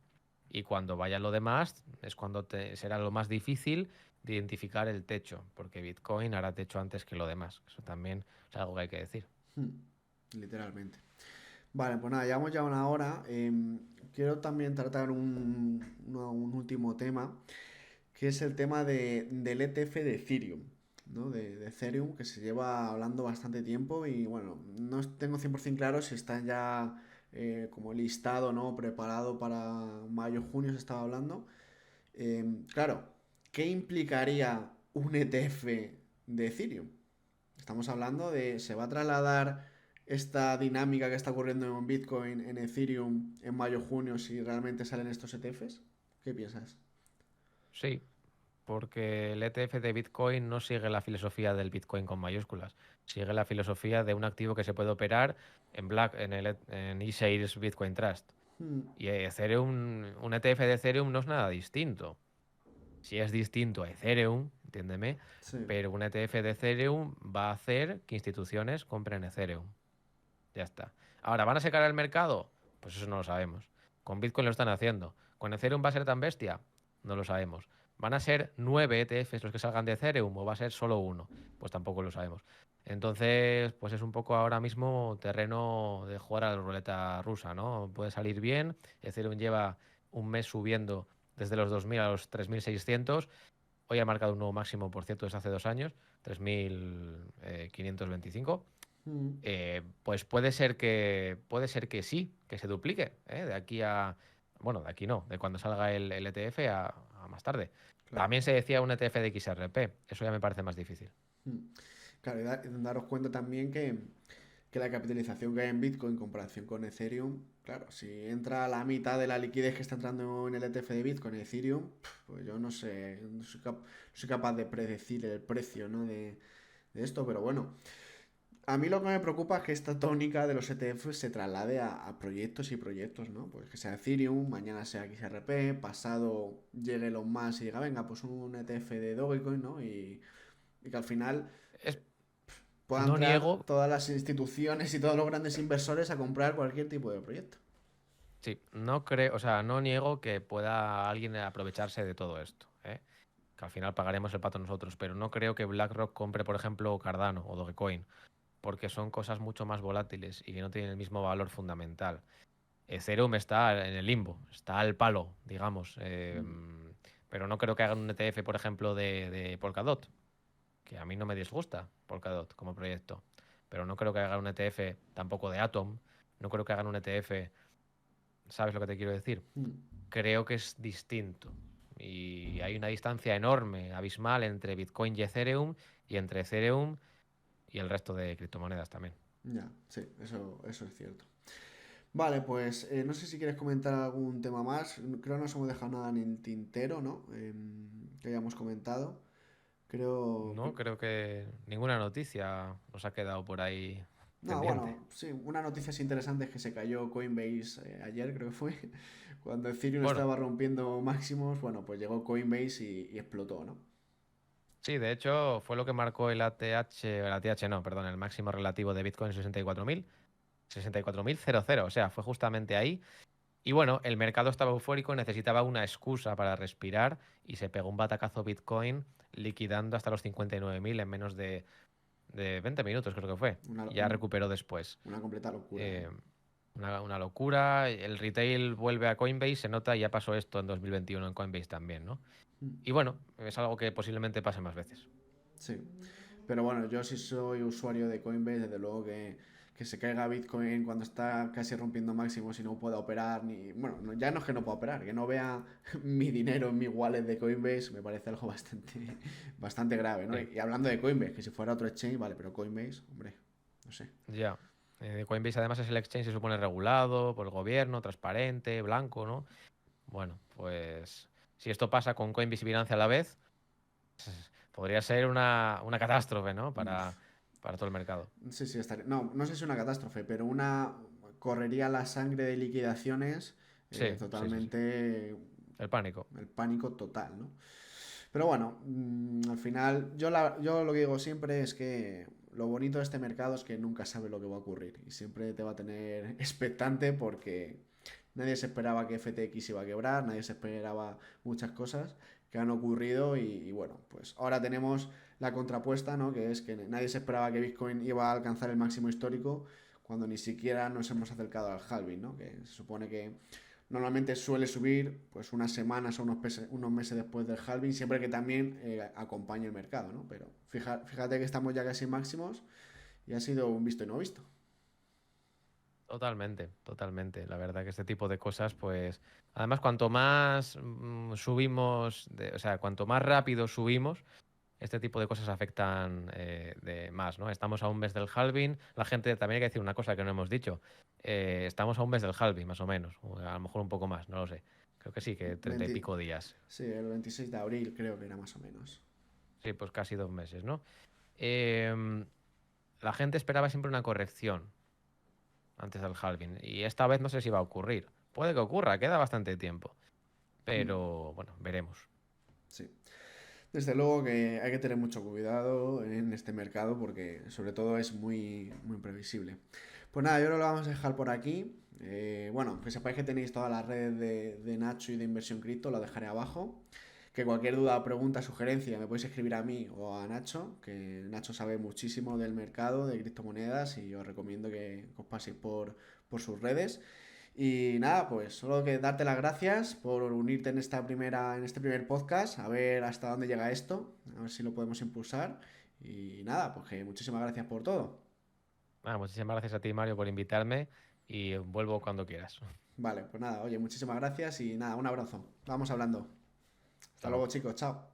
Y cuando vaya lo demás es cuando será lo más difícil de identificar el techo, porque Bitcoin hará techo antes que lo demás. Eso también es algo que hay que decir. Mm. Literalmente. Vale, pues nada, llevamos ya una hora. Quiero también tratar un último tema, que es el tema del ETF de Ethereum, ¿no? De Ethereum, que se lleva hablando bastante tiempo y bueno, no tengo 100% claro si está ya como listado, ¿no? Preparado para mayo, junio se estaba hablando. Claro, ¿qué implicaría un ETF de Ethereum? Estamos hablando de, ¿se va a trasladar esta dinámica que está ocurriendo en Bitcoin, en Ethereum, en mayo-junio, si realmente salen estos ETFs? ¿Qué piensas? Sí, porque el ETF de Bitcoin no sigue la filosofía del Bitcoin con mayúsculas, sigue la filosofía de un activo que se puede operar en eShares Bitcoin Trust. Hmm. Y Ethereum, un ETF de Ethereum no es nada distinto. Sí es distinto a Ethereum, entiéndeme, Sí. pero un ETF de Ethereum va a hacer que instituciones compren Ethereum. Ya está. Ahora, ¿van a secar el mercado? Pues eso no lo sabemos. Con Bitcoin lo están haciendo. ¿Con Ethereum va a ser tan bestia? No lo sabemos. ¿Van a ser 9 ETFs los que salgan de Ethereum o va a ser solo uno? Pues tampoco lo sabemos. Entonces, pues es un poco ahora mismo terreno de jugar a la ruleta rusa, ¿no? Puede salir bien. Ethereum lleva un mes subiendo desde los 2.000 a los 3.600. Hoy ha marcado un nuevo máximo, por cierto, desde hace 2 años, 3.525. Mm. Pues puede ser que sí, que se duplique, ¿eh? De aquí a, bueno, de aquí no, de cuando salga el ETF a más tarde. Claro. También se decía un ETF de XRP, eso ya me parece más difícil. Mm. Claro, y daros cuenta también que la capitalización que hay en Bitcoin en comparación con Ethereum, claro, si entra la mitad de la liquidez que está entrando en el ETF de Bitcoin en Ethereum, pues yo no sé, no soy capaz de predecir el precio, ¿no? de esto, pero bueno. A mí lo que me preocupa es que esta tónica de los ETFs se traslade a proyectos y proyectos, ¿no? Pues que sea Ethereum, mañana sea XRP, pasado llegue Elon Musk y diga, venga, pues un ETF de Dogecoin, ¿no? Y que al final Es, puedan no entrar niego, todas las instituciones y todos los grandes inversores a comprar cualquier tipo de proyecto. sí, no creo, o sea, no niego que pueda alguien aprovecharse de todo esto, ¿eh? Que al final pagaremos el pato nosotros, pero no creo que BlackRock compre, por ejemplo, Cardano o Dogecoin, porque son cosas mucho más volátiles y que no tienen el mismo valor fundamental. Ethereum está en el limbo, está al palo, digamos. Mm. Pero no creo que hagan un ETF, por ejemplo, de Polkadot, que a mí no me disgusta Polkadot como proyecto. Pero no creo que hagan un ETF tampoco de Atom. No creo que hagan un ETF. ¿Sabes lo que te quiero decir? Mm. Creo que es distinto. Y hay una distancia enorme, abismal, entre Bitcoin y Ethereum, y entre Ethereum y el resto de criptomonedas también. Ya, sí, eso es cierto. Vale, pues no sé si quieres comentar algún tema más. Creo que no nos hemos dejado nada en el tintero, ¿no? Que hayamos comentado. Creo, No, creo que ninguna noticia nos ha quedado por ahí No, pendiente. bueno, sí, una noticia así interesante es que se cayó Coinbase ayer, creo que fue, cuando Ethereum Bueno, estaba rompiendo máximos, bueno, pues llegó Coinbase y explotó, ¿no? sí, de hecho fue lo que marcó el ATH, el ATH no, perdón, el máximo relativo de Bitcoin 64.000, o sea, fue justamente ahí. Y bueno, el mercado estaba eufórico, necesitaba una excusa para respirar y se pegó un batacazo Bitcoin liquidando hasta los 59.000 en menos de 20 minutos, creo que fue. Una, Y ya recuperó después. una completa locura, ¿eh? Eh, una locura. El retail vuelve a Coinbase, se nota, y ya pasó esto en 2021 en Coinbase también, ¿no? Mm. Y bueno, es algo que posiblemente pase más veces. Sí, pero bueno, yo sí soy usuario de Coinbase, desde luego que se caiga Bitcoin cuando está casi rompiendo máximos y no pueda operar, ni, bueno, ya no es que no pueda operar, que no vea mi dinero en mi wallet de Coinbase, me parece algo bastante grave, ¿no? Sí, Y hablando de Coinbase, que si fuera otro exchange, vale, pero Coinbase, hombre, no sé. ya. Coinbase además es el exchange, se supone, regulado por el gobierno, transparente, blanco, ¿no? Bueno, pues si esto pasa con Coinbase y Binance a la vez, podría ser una catástrofe, ¿no? Para todo el mercado. Sí, sí, estaría. No, no sé si una catástrofe, pero una correría la sangre de liquidaciones Sí, sí, sí, sí. totalmente El pánico. el pánico total, ¿no? Pero bueno, al final yo lo que digo siempre es que lo bonito de este mercado es que nunca sabe lo que va a ocurrir y siempre te va a tener expectante porque nadie se esperaba que FTX iba a quebrar, nadie se esperaba muchas cosas que han ocurrido y bueno, pues ahora tenemos la contrapuesta, ¿no? Que es que nadie se esperaba que Bitcoin iba a alcanzar el máximo histórico cuando ni siquiera nos hemos acercado al halving, ¿no? Que se supone que normalmente suele subir pues unas semanas o unos meses después del halving, siempre que también acompañe el mercado, ¿no? Pero fíjate que estamos ya casi en máximos y ha sido un visto y no visto. Totalmente, totalmente. La verdad que este tipo de cosas, pues, además, cuanto más subimos, o sea, cuanto más rápido subimos, este tipo de cosas afectan de más, ¿no? Estamos a un mes del halving. La gente, también hay que decir una cosa que no hemos dicho. Estamos a un mes del halving, más o menos. O a lo mejor un poco más, no lo sé. Creo que sí, que 30 y 20 pico días. sí, el 26 de abril creo que era más o menos. Sí, pues casi 2 meses, ¿no? Em, la gente esperaba siempre una corrección antes del halving. Y esta vez no sé si va a ocurrir. Puede que ocurra, queda bastante tiempo. Mm, Pero bueno, veremos. sí. Desde luego que hay que tener mucho cuidado en este mercado porque sobre todo es muy imprevisible. Pues nada, yo creo que lo vamos a dejar por aquí. Bueno, que sepáis que tenéis todas las redes de Nacho y de Inversión Cripto, lo dejaré abajo. Que cualquier duda, pregunta, sugerencia me podéis escribir a mí o a Nacho, que Nacho sabe muchísimo del mercado de criptomonedas y os recomiendo que os paséis por sus redes. Y nada, pues solo que darte las gracias por unirte en este primer podcast, a ver hasta dónde llega esto, a ver si lo podemos impulsar. Y nada, pues que muchísimas gracias por todo. Muchísimas gracias a ti, Mario, por invitarme y vuelvo cuando quieras. Vale, pues nada, oye, muchísimas gracias y nada, un abrazo. Vamos hablando. Hasta Hasta luego, luego. chicos, chao.